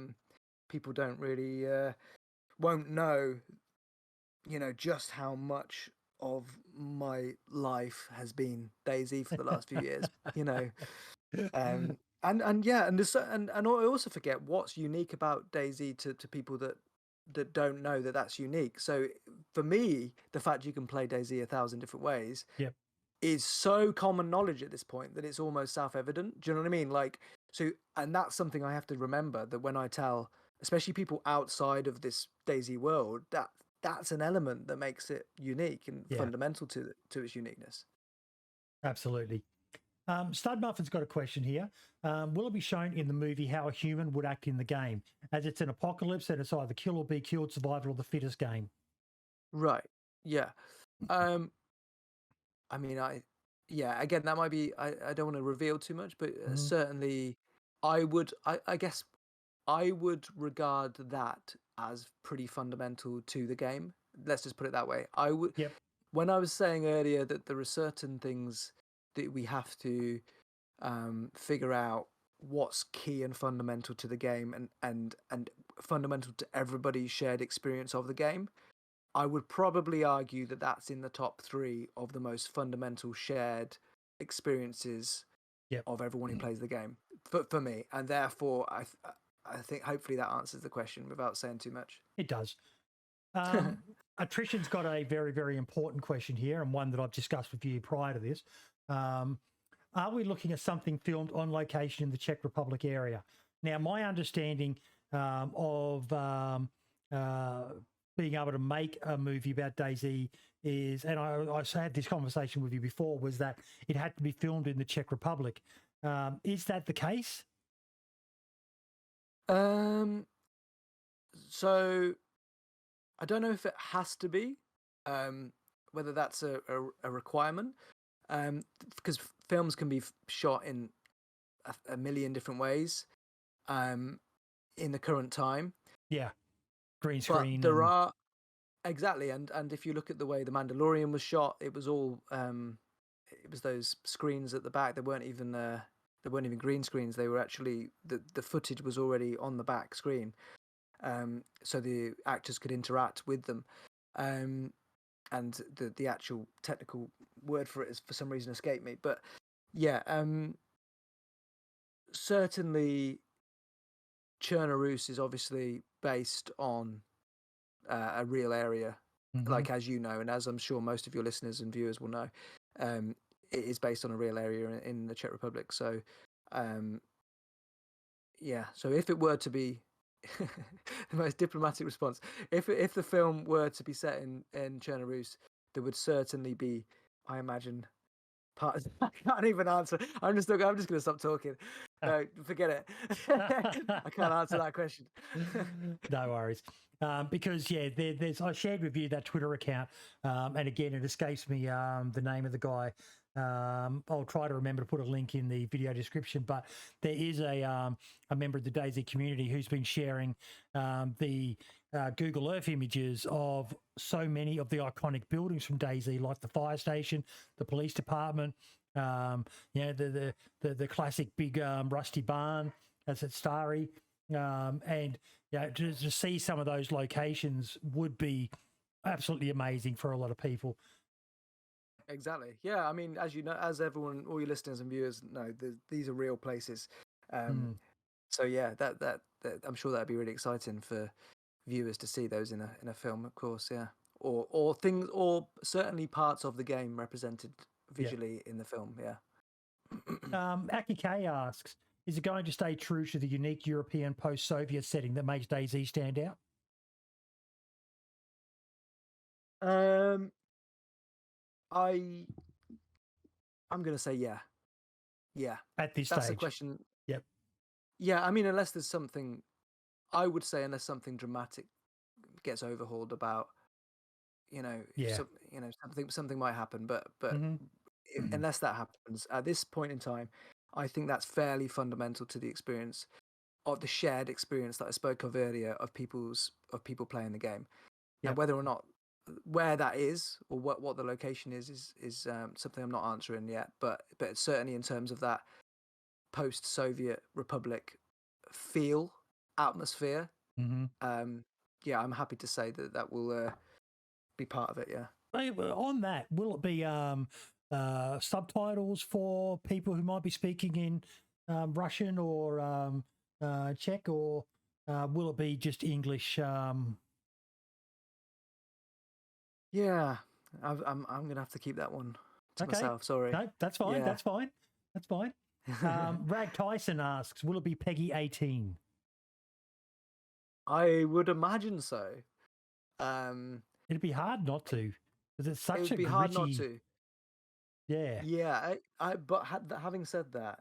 people don't really won't know, just how much of my life has been DayZ for the last few years. And I also forget what's unique about DayZ to people that don't know that that's unique. So for me, the fact you can play DayZ 1,000 different ways is so common knowledge at this point that it's almost self-evident. Do you know what I mean? Like, so, and that's something I have to remember, that when I tell, especially people outside of this DayZ world, that's an element that makes it unique and fundamental to its uniqueness. Absolutely. Stud Muffin's got a question here. Will it be shown in the movie how a human would act in the game, as it's an apocalypse and it's either kill or be killed, survival of the fittest game? Right. Yeah. I mean, again, that might be, I don't want to reveal too much, but certainly I guess I would regard that as pretty fundamental to the game. Let's just put it that way. I would. Yep. When I was saying earlier that there are certain things that we have to figure out what's key and fundamental to the game and fundamental to everybody's shared experience of the game, I would probably argue that that's in the top 3 of the most fundamental shared experiences of everyone who plays the game for me. And therefore, I think hopefully that answers the question without saying too much. It does. Attrition's got a very, very important question here, and one that I've discussed with you prior to this. Are we looking at something filmed on location in the Czech Republic area? Now, my understanding of being able to make a movie about DayZ is, and I had this conversation with you before, was that it had to be filmed in the Czech Republic. Is that the case? So I don't know if it has to be, whether that's a requirement, because films can be shot in a million different ways, in the current time. Yeah, green But screen. there are exactly, and if you look at the way The Mandalorian was shot, it was all it was those screens at the back. They weren't even green screens. They were actually the footage was already on the back screen, so the actors could interact with them. And the actual technical word for it is for some reason escaped me. But yeah, certainly Cherna is obviously based on a real area, like, as you know, and as I'm sure most of your listeners and viewers will know, it is based on a real area in the Czech Republic. So yeah, so if it were to be the most diplomatic response, if the film were to be set in Cherna, there would certainly be, I imagine, part. I can't even answer. I'm just going to stop talking. No, forget it. I can't answer that question. No worries. Because there's I shared with you that Twitter account, and again it escapes me the name of the guy. I'll try to remember to put a link in the video description. But there is a member of the DayZ community who's been sharing the Google Earth images of so many of the iconic buildings from DayZ, like the fire station, the police department, the classic big rusty barn as at Starry, and to see some of those locations would be absolutely amazing for a lot of people. Exactly. Yeah. I mean, as you know, as everyone, all your listeners and viewers know, these are real places. So yeah, that I'm sure that'd be really exciting for viewers to see those in a film, of course. Yeah. Or things, or certainly parts of the game represented visually in the film. Yeah. Aki K asks, is it going to stay true to the unique European post-Soviet setting that makes DayZ stand out? I'm going to say yeah. Yeah. At this That's stage. the question. Yep. Yeah, I mean, unless there's something, I would say, unless something dramatic gets overhauled about, something might happen, but unless that happens, at this point in time, I think that's fairly fundamental to the experience, of the shared experience that I spoke of earlier, of people playing the game. Yep. And whether or not where that is or what the location is something I'm not answering yet, but certainly in terms of that post-Soviet Republic feel, atmosphere, yeah, I'm happy to say that will be part of it. Yeah. On that, will it be subtitles for people who might be speaking in Russian or Czech, or will it be just English? Yeah, I'm gonna have to keep that one to myself. Sorry. No, that's fine. Yeah. That's fine. That's fine. Rag Tyson asks, will it be Peggy 18? I would imagine so. It'd be hard not to, because it's such it'd be gritty... hard not to. Yeah. Yeah. But having said that,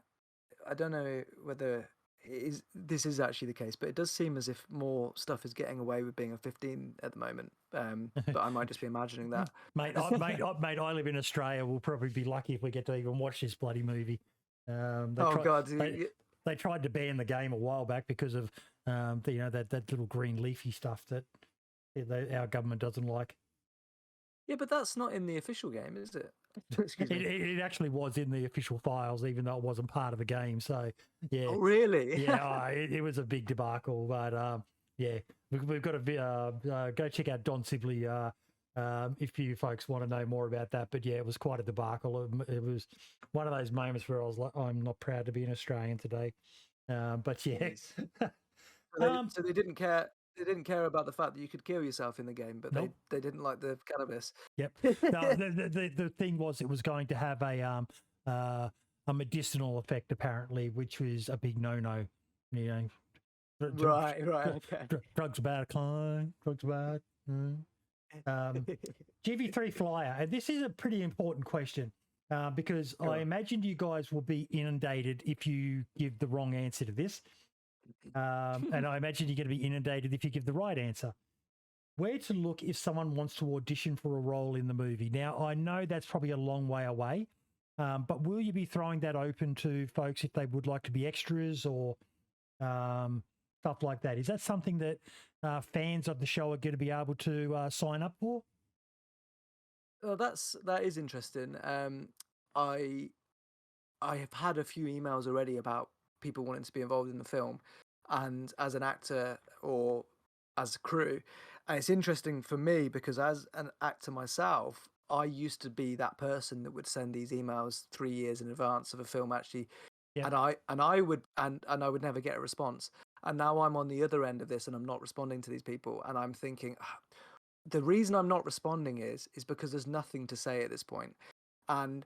I don't know whether this is actually the case, but it does seem as if more stuff is getting away with being a 15 at the moment. But I might just be imagining that. Mate, I live in Australia. We'll probably be lucky if we get to even watch this bloody movie. God! They tried to ban the game a while back because of that little green leafy stuff that our government doesn't like. Yeah, but that's not in the official game, is it? Excuse me. It actually was in the official files, even though it wasn't part of the game. So, yeah. Oh, really? Yeah, it was a big debacle. But, yeah, we've got to go check out Don Sibley if you folks want to know more about that. But, yeah, it was quite a debacle. It was one of those moments where I was like, I'm not proud to be an Australian today. But, yeah. So they didn't care. They didn't care about the fact that you could kill yourself in the game, but nope. they didn't like the cannabis. Yep. No, the thing was, it was going to have a medicinal effect apparently, which was a big no-no. Right, okay. Drugs about Klein, drugs about. GV3 Flyer, and this is a pretty important question because I imagine you guys will be inundated if you give the wrong answer to this. And I imagine you're going to be inundated if you give the right answer. Where to look if someone wants to audition for a role in the movie? Now, I know that's probably a long way away, but will you be throwing that open to folks if they would like to be extras or stuff like that? Is that something that fans of the show are going to be able to sign up for? Well, that is interesting. I have had a few emails already about people wanting to be involved in the film, and as an actor or as a crew. And it's interesting for me because as an actor myself, I used to be that person that would send these emails 3 years in advance of a film actually, Yeah. and I would never get a response. And now I'm on the other end of this, and I'm not responding to these people, and I'm thinking, the reason I'm not responding is because there's nothing to say at this point. And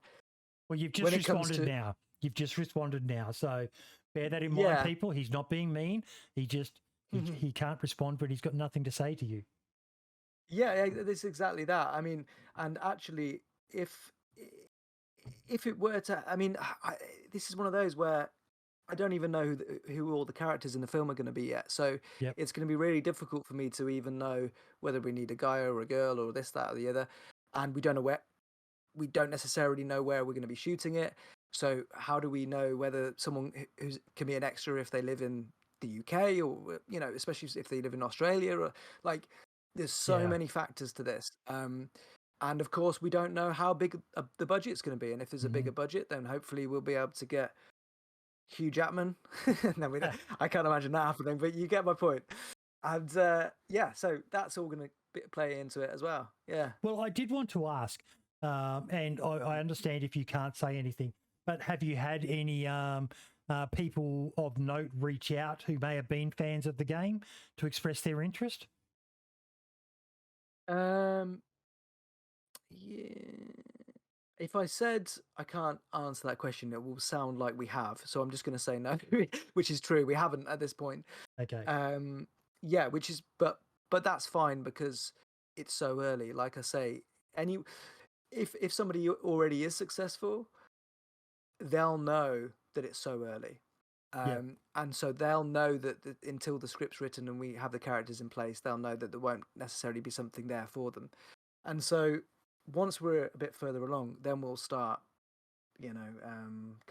well, you've just responded now. You've just responded now, so bear that in mind, people. He's not being mean. He can't respond, but he's got nothing to say to you. Yeah, it's exactly that. I mean, and actually, if it were to, I mean, this is one of those where I don't even know who all the characters in the film are going to be yet. So it's going to be really difficult for me to even know whether we need a guy or a girl or this, that, or the other. And we don't necessarily know where we're going to be shooting it. So how do we know whether someone who can be an extra if they live in the UK or, especially if they live in Australia, or like there's so many factors to this. And of course we don't know how big the budget's going to be. And if there's a bigger budget, then hopefully we'll be able to get Hugh Jackman. No, I can't imagine that happening, but you get my point. And so that's all going to play into it as well. Yeah. Well, I did want to ask, and I understand if you can't say anything, but have you had any people of note reach out who may have been fans of the game to express their interest? Yeah. If I said I can't answer that question, it will sound like we have. So I'm just going to say no, which is true. We haven't at this point. Okay. Yeah, but that's fine because it's so early. Like I say, if somebody already is successful, they'll know that it's so early. And so they'll know that until the script's written and we have the characters in place, they'll know that there won't necessarily be something there for them. And so once we're a bit further along, then we'll start,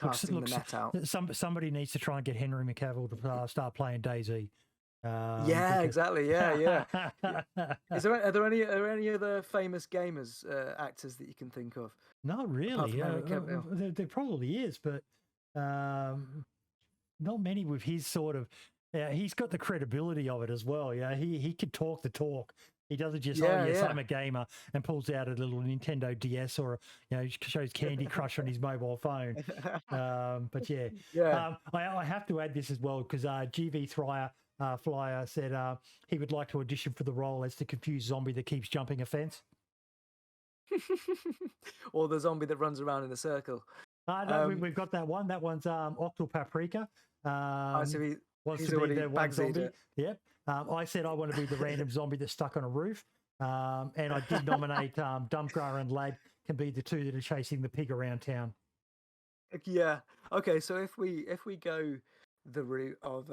casting the net out. Somebody needs to try and get Henry Cavill to start playing DayZ. Exactly. Yeah. Are there any other famous gamers actors that you can think of? Not really. There probably is, but not many with his sort of. He's got the credibility of it as well. Yeah, he can talk the talk. He doesn't just I'm a gamer and pulls out a little Nintendo DS or shows Candy Crush on his mobile phone. But I have to add this as well because GV Flyer said he would like to audition for the role as the confused zombie that keeps jumping a fence. Or the zombie that runs around in a circle. No, we've got that one. That one's Octopaprika. So he's already the one zombie. Yep. I said I want to be the random zombie that's stuck on a roof. And I did nominate Dumpgra and Lad can be the two that are chasing the pig around town. Yeah. Okay. So if we go the route of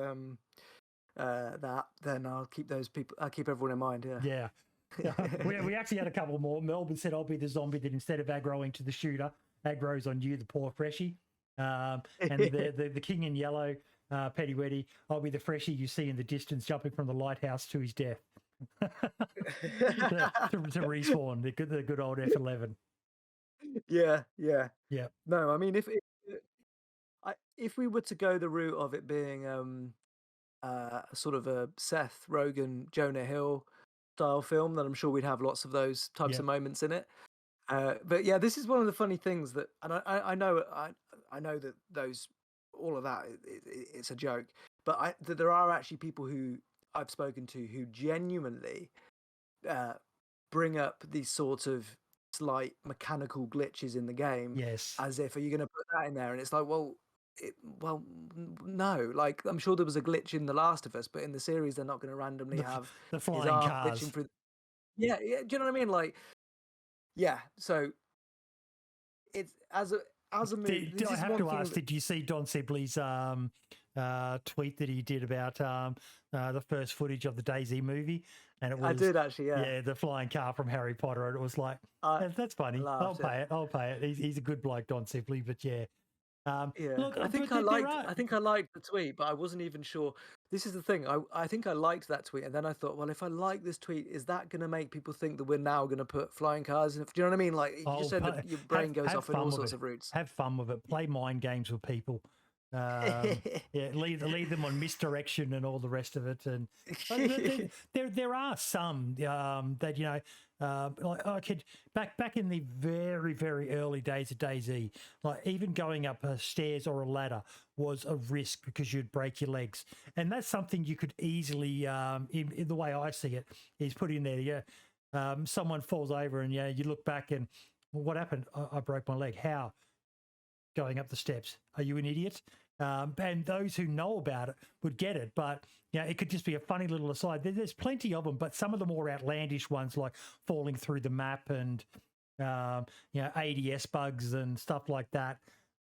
that, then I'll keep those people. I'll keep everyone in mind. Yeah. We actually had a couple more. Melbourne said I'll be the zombie that instead of aggroing to the shooter, aggroes on you, the poor freshie. And the king in yellow. Petty Weddy, I'll be the freshie you see in the distance jumping from the lighthouse to his death. to respawn, the good old F11. Yeah. No, I mean, if we were to go the route of it being sort of a Seth Rogen, Jonah Hill style film, then I'm sure we'd have lots of those types of moments in it. But yeah, this is one of the funny things that, and I know that those. All of that, it's a joke. But there are actually people who I've spoken to who genuinely bring up these sort of slight mechanical glitches in the game. Yes. As if, are you going to put that in there? And it's like, well, well, no. Like, I'm sure there was a glitch in The Last of Us, but in the series, they're not going to randomly The f- have the his flying arm glitching cars. through. Yeah, yeah. Do you know what I mean? Like, yeah. So it's as a movie. This I is have one to thing ask, that did you see Don Sibley's tweet that he did about the first footage of the DayZ movie? And it I was, did actually. Yeah, yeah, the flying car from Harry Potter. And it was like, I "Yeah, that's funny. I'll laughed. Yeah. pay it. I'll pay it. He's a good bloke, Don Sibley. But yeah, Yeah, look, I think but I there liked are, I liked the tweet, but I wasn't even sure. This is the thing. I think I liked that tweet, and then I thought, well, if I like this tweet, is that going to make people think that we're now going to put flying cars in? Do you know what I mean? Like, you just end up your brain goes have off in all fun with sorts it. of routes. Have fun with it. Play mind games with people. Yeah, lead them on misdirection and all the rest of it. And but there are some that like I could back in the very early days of DayZ, like even going up stairs or a ladder was a risk because you'd break your legs, and that's something you could easily, in the way I see it, is put in there. Yeah, someone falls over and you look back and, well, what happened? I broke my leg. How? Going up the steps. Are you an idiot? And those who know about it would get it, but it could just be a funny little aside. There's plenty of them, but some of the more outlandish ones, like falling through the map and ADS bugs and stuff like that,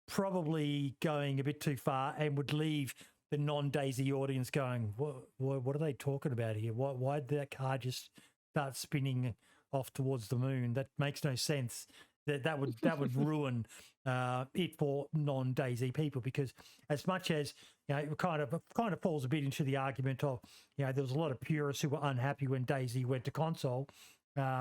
probably going a bit too far and would leave the non-DayZ audience going, what are they talking about here? Why did that car just start spinning off towards the moon? That makes no sense. That would ruin it for non-DayZ people, because as much as it kind of falls a bit into the argument of there was a lot of purists who were unhappy when DayZ went to console,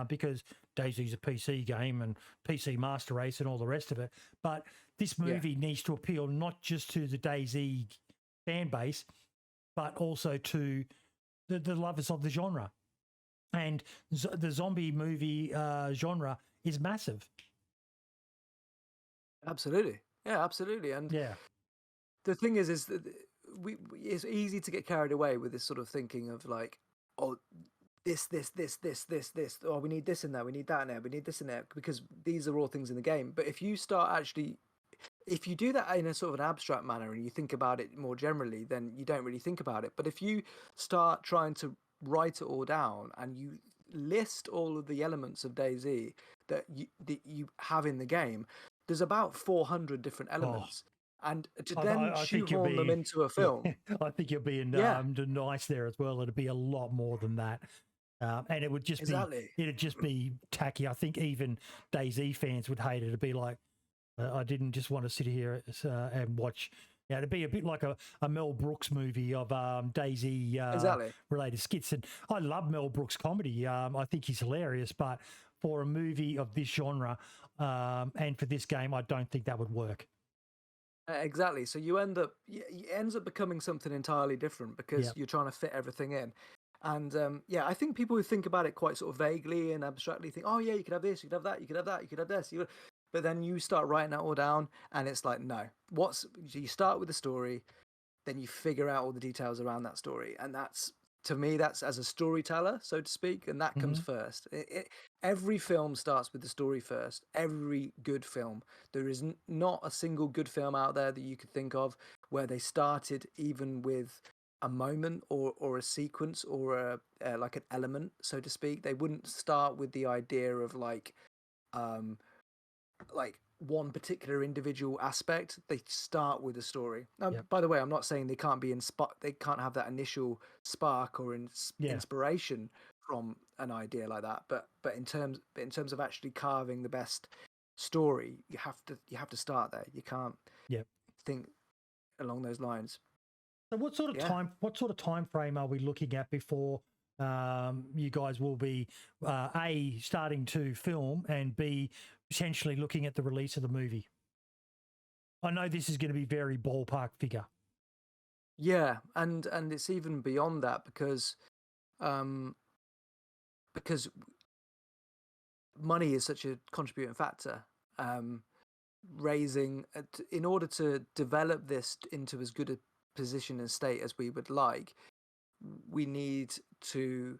because DayZ's a PC game and PC Master Race and all the rest of it. But this movie needs to appeal not just to the DayZ fan base, but also to the lovers of the genre. And the zombie movie genre is massive. Absolutely, yeah, absolutely. And Yeah. the thing is that it's easy to get carried away with this sort of thinking of like, oh, this. Oh, we need this in there. We need that in there. We need this in there, because these are all things in the game. But if you start actually, if you do that in a sort of an abstract manner and you think about it more generally, then you don't really think about it. But if you start trying to write it all down and you list all of the elements of DayZ that you have in the game, there's about 400 different elements. And to then I think you're shoehorn them being, into a film. I think you're being Yeah, nice there as well. It'd be a lot more than that. And it would just exactly. it'd just be tacky. I think even DayZ fans would hate it. It'd be like, I didn't just want to sit here and watch. Yeah, it'd be a bit like a Mel Brooks movie of DayZ Exactly. related skits. And I love Mel Brooks comedy. I think he's hilarious. But for a movie of this genre and for this game, I don't think that would work. Exactly. So you end up, it ends up becoming something entirely different because Yep. you're trying to fit everything in. And I think people who think about it quite sort of vaguely and abstractly think, oh yeah, you could have this, you could have that, you could have that, you could have this. But then you start writing that all down, and it's like, no. You start with the story, then you figure out all the details around that story, and that's, to me, that's as a storyteller, so to speak, and that comes first. Every film starts with the story first. Every good film. There is not a single good film out there that you could think of where they started even with a moment or a sequence or like an element, so to speak. They wouldn't start with the idea of like one particular individual aspect. They start with a story. Now, Yep. by the way, I'm not saying they can't be they can't have that initial spark or inspiration from an idea like that. But in terms of actually carving the best story, you have to start there. You can't think along those lines. So what sort of time frame are we looking at before you guys will be A, starting to film, and B, potentially looking at the release of the movie? I know this is going to be very ballpark figure. Yeah, and it's even beyond that because money is such a contributing factor. Raising in order to develop this into as good a position and state as we would like, we need to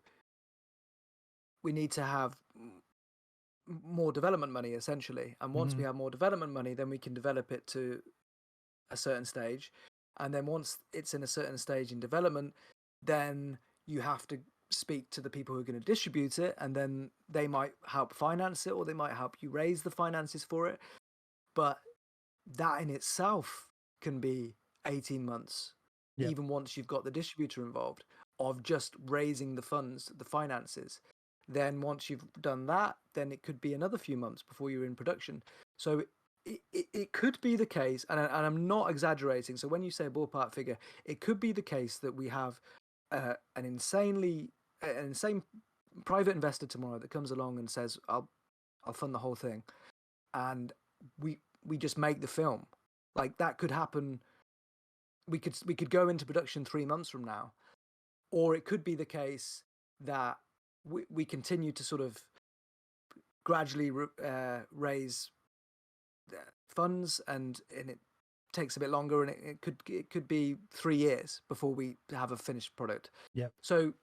have more development money, essentially. And once we have more development money, then we can develop it to a certain stage, and then once it's in a certain stage in development, then you have to speak to the people who are going to distribute it, and then they might help finance it, or they might help you raise the finances for it. But that in itself can be 18 months, Yep. even once you've got the distributor involved, of just raising the funds, the finances. Then once you've done that, then it could be another few months before you're in production. So it could be the case, and I'm not exaggerating. So when you say a ballpark figure, it could be the case that we have an insane private investor tomorrow that comes along and says, I'll fund the whole thing, and we just make the film. Like, that could happen. We could go into production 3 months from now, or it could be the case that we continue to sort of gradually raise funds, and it takes a bit longer, and it could be 3 years before we have a finished product. Yep. So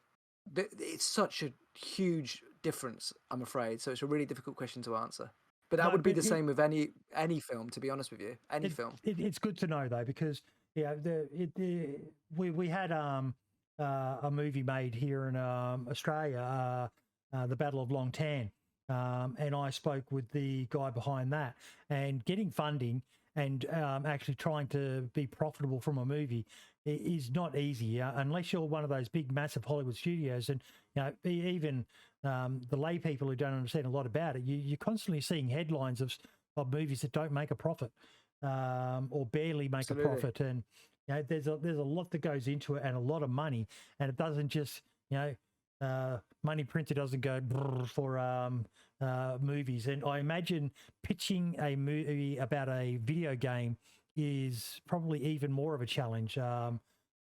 it's such a huge difference, I'm afraid. So it's a really difficult question to answer. But that would be the same with any film, to be honest with you. Any film. It's good to know though, because we had a movie made here in Australia, The Battle of Long Tan, and I spoke with the guy behind that, and getting funding and actually trying to be profitable from a movie is not easy unless you're one of those big, massive Hollywood studios. And even the lay people who don't understand a lot about it, you're constantly seeing headlines of movies that don't make a profit or barely make Absolutely. a profit. And there's a lot that goes into it, and a lot of money, and it doesn't just money printer doesn't go for movies. And I imagine pitching a movie about a video game is probably even more of a challenge,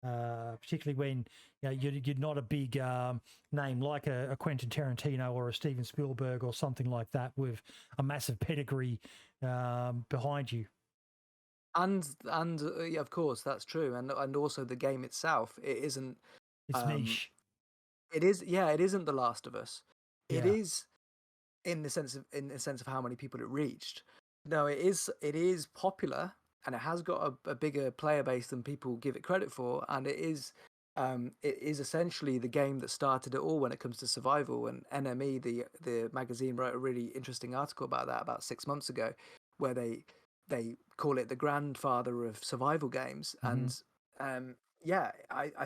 particularly when you're not a big name like a Quentin Tarantino or a Steven Spielberg or something like that with a massive pedigree behind you. And of course that's true, and also the game itself, it isn't. It's niche. It is, yeah. It isn't The Last of Us. It is in the sense of how many people it reached. No, it is popular, and it has got a bigger player base than people give it credit for, and it is essentially the game that started it all when it comes to survival. And NME, the magazine, wrote a really interesting article about that about 6 months ago, where they call it the grandfather of survival games. And I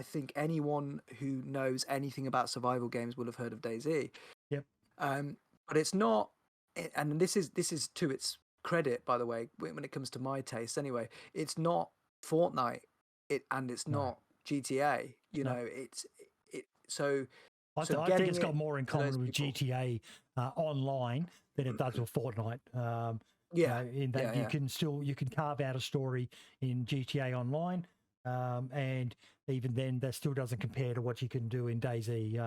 think anyone who knows anything about survival games will have heard of DayZ. Yep. But it's not, and this is to its credit, by the way, when it comes to my taste anyway, it's not Fortnite, and it's not GTA. I think it's got more in common with GTA online than it does with Fortnite. In that you can carve out a story in GTA Online, and even then, that still doesn't compare to what you can do in DayZ.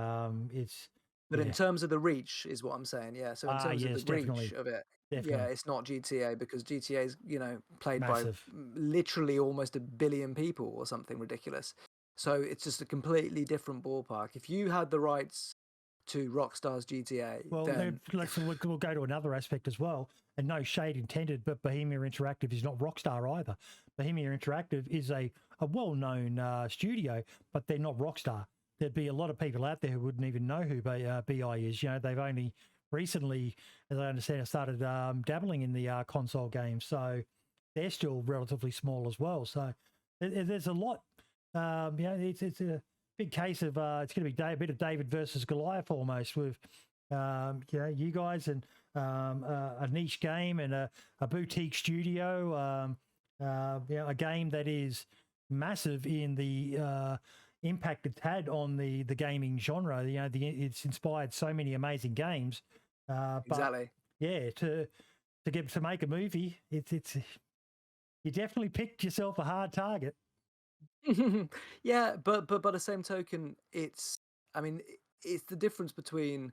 But in terms of the reach, is what I'm saying. Yeah. So in terms of the reach of it, it's not GTA, because GTA is played massive by literally almost 1 billion people or something ridiculous. So it's just a completely different ballpark. If you had the rights to Rockstar's GTA, well, then we'll go to another aspect as well. And no shade intended, but Bohemia Interactive is not Rockstar either. Bohemia Interactive is a well-known studio, but they're not Rockstar. There'd be a lot of people out there who wouldn't even know who BI is. They've only recently, as I understand, started dabbling in the console games, so they're still relatively small as well. So there's a lot. It's a big case of it's going to be a bit of David versus Goliath almost, with you guys and a niche game and a boutique studio, a game that is massive in the impact it's had on the gaming genre. It's inspired so many amazing games. Exactly. But to make a movie, it's you definitely picked yourself a hard target. Yeah, but by the same token, it's the difference between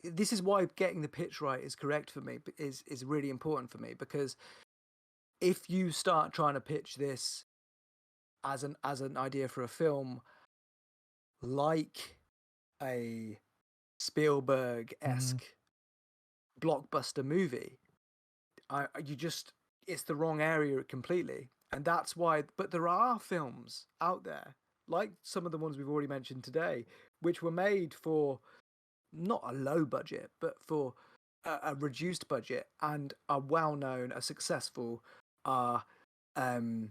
this is why getting the pitch right is correct for me, is really important for me, because if you start trying to pitch this as an idea for a film, like a Spielberg-esque blockbuster movie, it's the wrong area completely, and that's why. But there are films out there, like some of the ones we've already mentioned today, which were made for not a low budget, but for a reduced budget, and are well known, are successful, are um,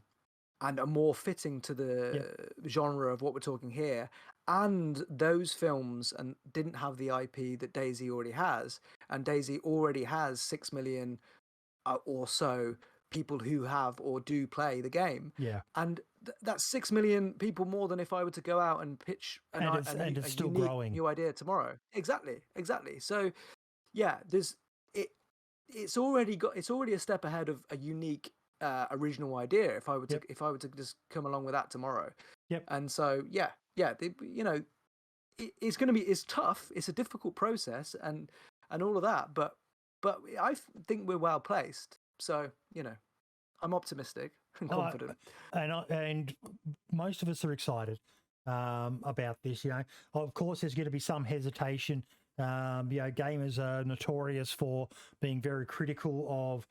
and are more fitting to Yep. the genre of what we're talking here. And those films and didn't have the IP that DayZ already has, and DayZ already has 6 million or so people who have or do play the game, Yeah. and that's 6 million people more than if I were to go out and pitch And it's a still unique growing. new idea tomorrow. Exactly. So yeah, there's it. It's already a step ahead of a unique original idea. Yep. If I were to just come along with that tomorrow, Yep. and so yeah, it's going to be, it's tough. It's a difficult process and all of that, but I think we're well placed. So I'm optimistic and Oh, confident. and most of us are excited about this. Of course, there's going to be some hesitation. Gamers are notorious for being very critical of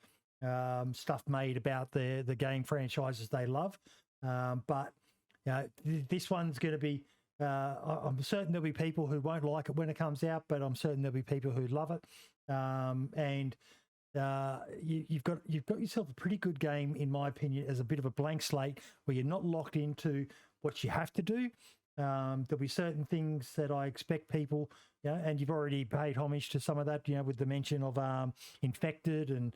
stuff made about the game franchises they love. But this one's going to be. I'm certain there'll be people who won't like it when it comes out, but I'm certain there'll be people who love it. And you've got yourself a pretty good game, in my opinion, as a bit of a blank slate where you're not locked into what you have to do. There'll be certain things that I expect people, and you've already paid homage to some of that, with the mention of infected, and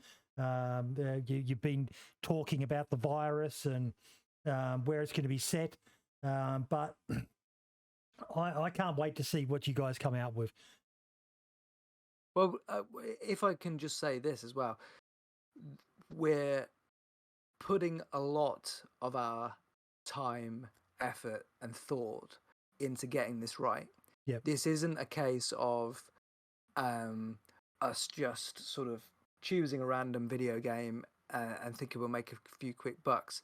you've been talking about the virus and where it's going to be set. But I can't wait to see what you guys come out with. Well, if I can just say this as well, we're putting a lot of our time, effort, and thought into getting this right. Yep. This isn't a case of us just sort of choosing a random video game and thinking we'll make a few quick bucks.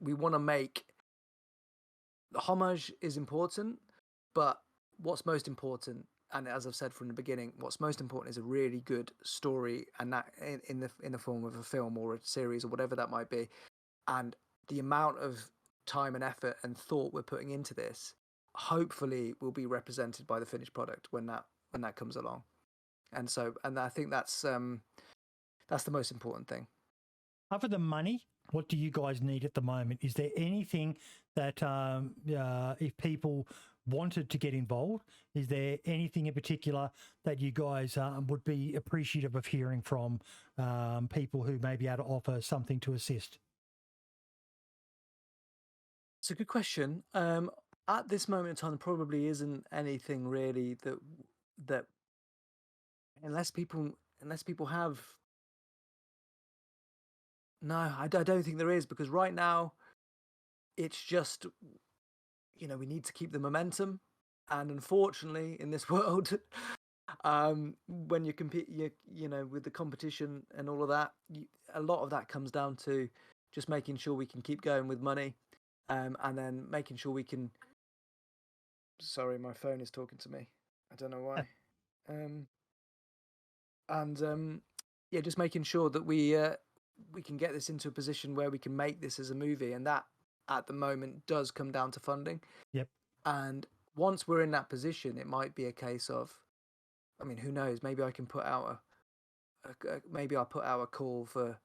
We want to make the homage is important, but what's most important, and as I've said from the beginning, what's most important is a really good story, and that in the form of a film or a series or whatever that might be. And the amount of time and effort and thought we're putting into this, hopefully, will be represented by the finished product when that comes along. And I think that's the most important thing. Other than money, what do you guys need at the moment? Is there anything that if people wanted to get involved, is there anything in particular that you guys would be appreciative of hearing from people who may be able to offer something to assist? It's a good question. At this moment in time, there probably isn't anything really that unless people have. No, I don't think there is, because right now it's just, we need to keep the momentum, and unfortunately in this world, when you compete, with the competition and all of that, a lot of that comes down to just making sure we can keep going with money, and then making sure we can. Sorry, my phone is talking to me. I don't know why. Yeah, just making sure that we can get this into a position where we can make this as a movie, and that at the moment does come down to funding. Yep. And once we're in that position, it might be a case of, I mean, who knows? Maybe I can put out maybe I'll put out a call for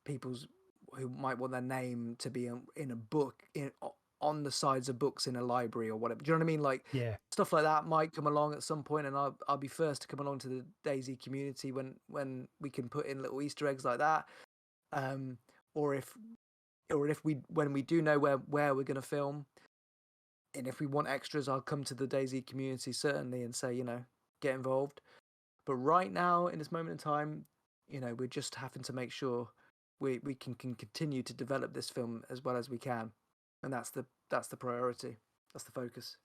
people's who might want their name to be in a book on the sides of books in a library or whatever. Do you know what I mean? Like, Yeah. stuff like that might come along at some point, and I'll be first to come along to the DayZ community when we can put in little Easter eggs like that. Or if when we do know where we're going to film, and if we want extras, I'll come to the DayZ community certainly and say, get involved. But right now, in this moment in time, we're just having to make sure we can continue to develop this film as well as we can. And that's the priority. That's the focus.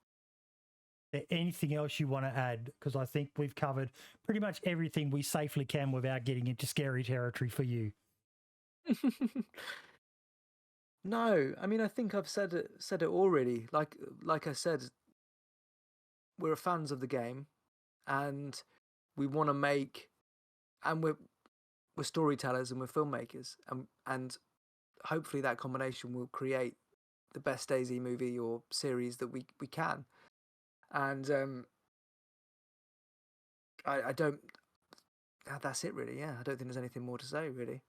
Anything else you want to add? Because I think we've covered pretty much everything we safely can without getting into scary territory for you. No, I mean, I think I've said it already. Like I said, we're fans of the game, and we want to make, and we're storytellers and we're filmmakers, and hopefully that combination will create the best DayZ movie or series that we can. And I don't. That's it, really. Yeah, I don't think there's anything more to say, really.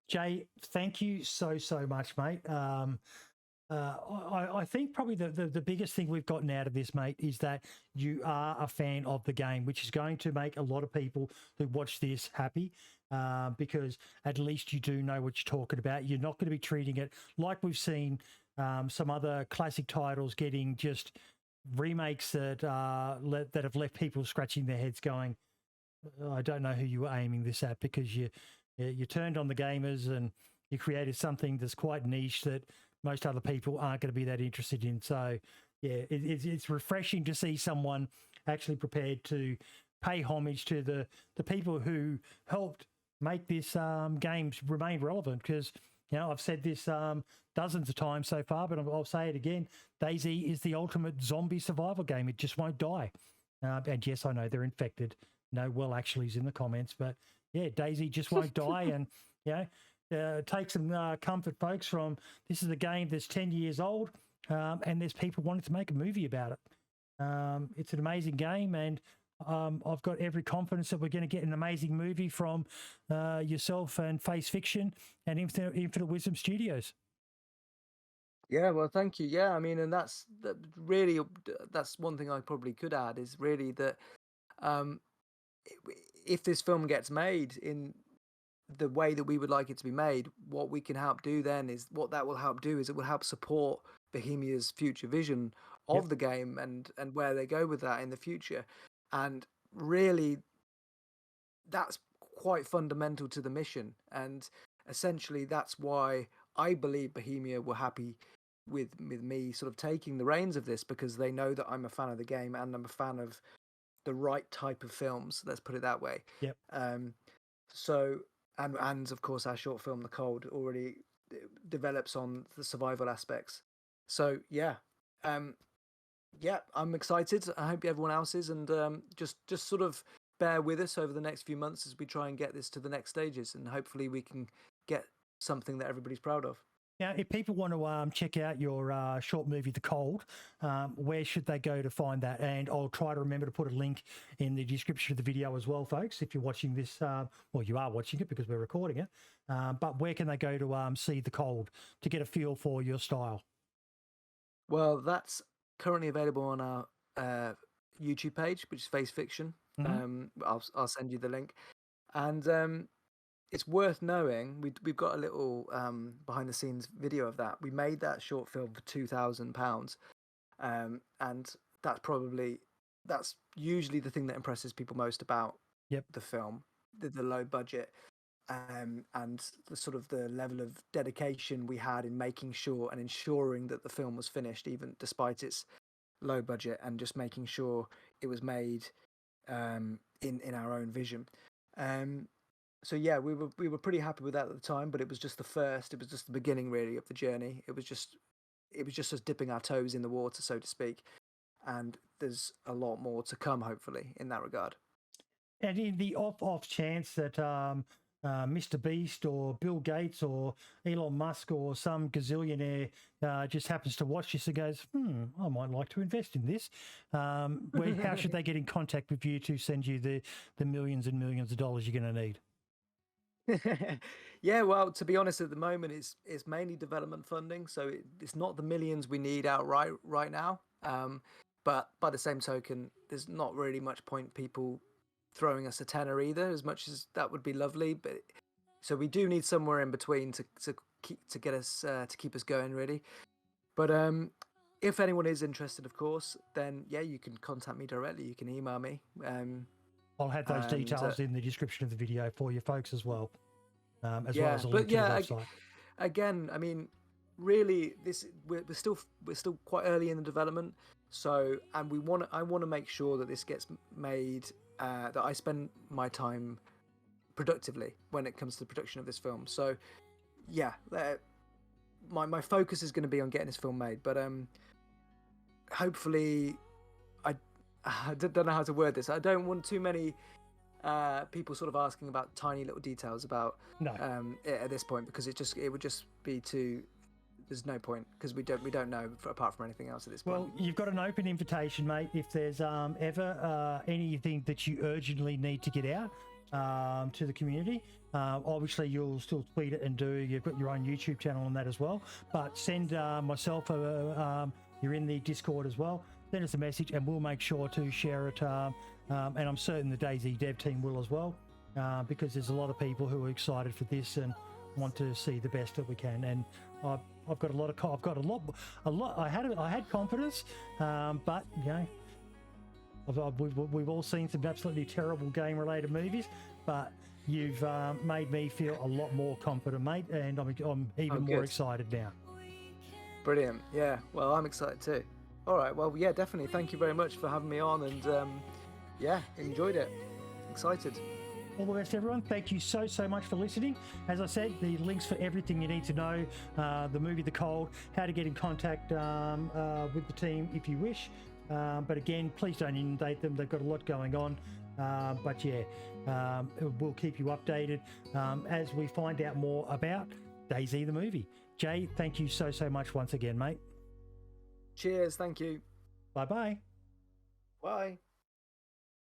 Jay, thank you so much, mate. I think probably the biggest thing we've gotten out of this, mate, is that you are a fan of the game, which is going to make a lot of people who watch this happy, because at least you do know what you're talking about. You're not going to be treating it like we've seen some other classic titles getting just remakes that that have left people scratching their heads going, I don't know who you were aiming this at, because you turned on the gamers and you created something that's quite niche that most other people aren't going to be that interested in. So yeah, it's refreshing to see someone actually prepared to pay homage to the people who helped make this game remain relevant. Because, you know, I've said this dozens of times so far, but I'll say it again. DayZ is the ultimate zombie survival game. It just won't die. And yes, I know they're infected. No well actuallys in the comments, but yeah, DayZ just won't die. And, you know, take some comfort, folks, from this is a game that's 10 years old, and there's people wanting to make a movie about it. It's an amazing game, and I've got every confidence that we're going to get an amazing movie from yourself and Face Fiction and Infinite Wisdom Studios. Yeah, well, thank you. Yeah, I mean, and that's really, that's one thing I probably could add, is really that if this film gets made in the way that we would like it to be made, what we can help do then is, what that will help do is it will help support Bohemia's future vision of the game and where they go with that in the future. And really, that's quite fundamental to the mission. And essentially, that's why I believe Bohemia were happy with me sort of taking the reins of this, because they know that I'm a fan of the game and I'm a fan of the right type of films. Let's put it that way. Yep. So, and of course, our short film, The Cold, already develops on the survival aspects. So yeah, yeah, I'm excited. I hope everyone else is, and just sort of bear with us over the next few months as we try and get this to the next stages, and hopefully we can get something that everybody's proud of. Now, if people want to check out your short movie, The Cold, where should they go to find that? And I'll try to remember to put a link in the description of the video as well, folks, if you're watching this. Well, you are watching it because we're recording it. But where can they go to see The Cold to get a feel for your style? Well, that's currently available on our YouTube page, which is Face Fiction. Mm-hmm. I'll send you the link. And it's worth knowing, we've got a little behind the scenes video of that. We made that short film for £2,000, and that's usually the thing that impresses people most about the film, the low budget, and the sort of the level of dedication we had in making sure and ensuring that the film was finished, even despite its low budget, and just making sure it was made in our own vision. So yeah, we were pretty happy with that at the time, but it was just it was just the beginning, really, of the journey. It was just us dipping our toes in the water, so to speak, and there's a lot more to come, hopefully, in that regard. And in the off chance that Mr. Beast or Bill Gates or Elon Musk or some gazillionaire just happens to watch this and goes, I might like to invest in this, how should they get in contact with you to send you the millions and millions of dollars you're going to need? Yeah, well, to be honest, at the moment it's mainly development funding, so it's not the millions we need outright right now. But by the same token, there's not really much point people throwing us a tenner either, as much as that would be lovely. But so we do need somewhere in between to get us to keep us going, really. But if anyone is interested, of course, then yeah, you can contact me directly. You can email me. I'll have those details in the description of the video for you folks as well, well as a link to the website. Again, I mean, really, we're still quite early in the development, so I want to make sure that this gets made, that I spend my time productively when it comes to the production of this film. So yeah, my focus is going to be on getting this film made, but hopefully, I don't know how to word this. I don't want too many people sort of asking about tiny little details about No. it at this point, because it would just be too. There's no point, because we don't know apart from anything else at this point. Well, you've got an open invitation, mate. If there's ever anything that you urgently need to get out to the community, obviously you'll still tweet it and you've got your own YouTube channel on that as well. But send myself, you're in the Discord as well. Send us a message and we'll make sure to share it. And I'm certain the DayZ dev team will as well, because there's a lot of people who are excited for this and want to see the best that we can. And I've got a lot. I had confidence, but you know, we've all seen some absolutely terrible game-related movies, but you've made me feel a lot more confident, mate, and I'm even more excited now. Brilliant. Yeah. Well, I'm excited too. All right. Well, yeah, definitely. Thank you very much for having me on, and yeah, enjoyed it. Excited. All the best, everyone. Thank you so much for listening. As I said, the links for everything you need to know, the movie The Cold, how to get in contact with the team if you wish. But again, please don't inundate them. They've got a lot going on. But yeah, we'll keep you updated as we find out more about DayZ the movie. Jay, thank you so much once again, mate. Cheers. Thank you. Bye-bye. Bye.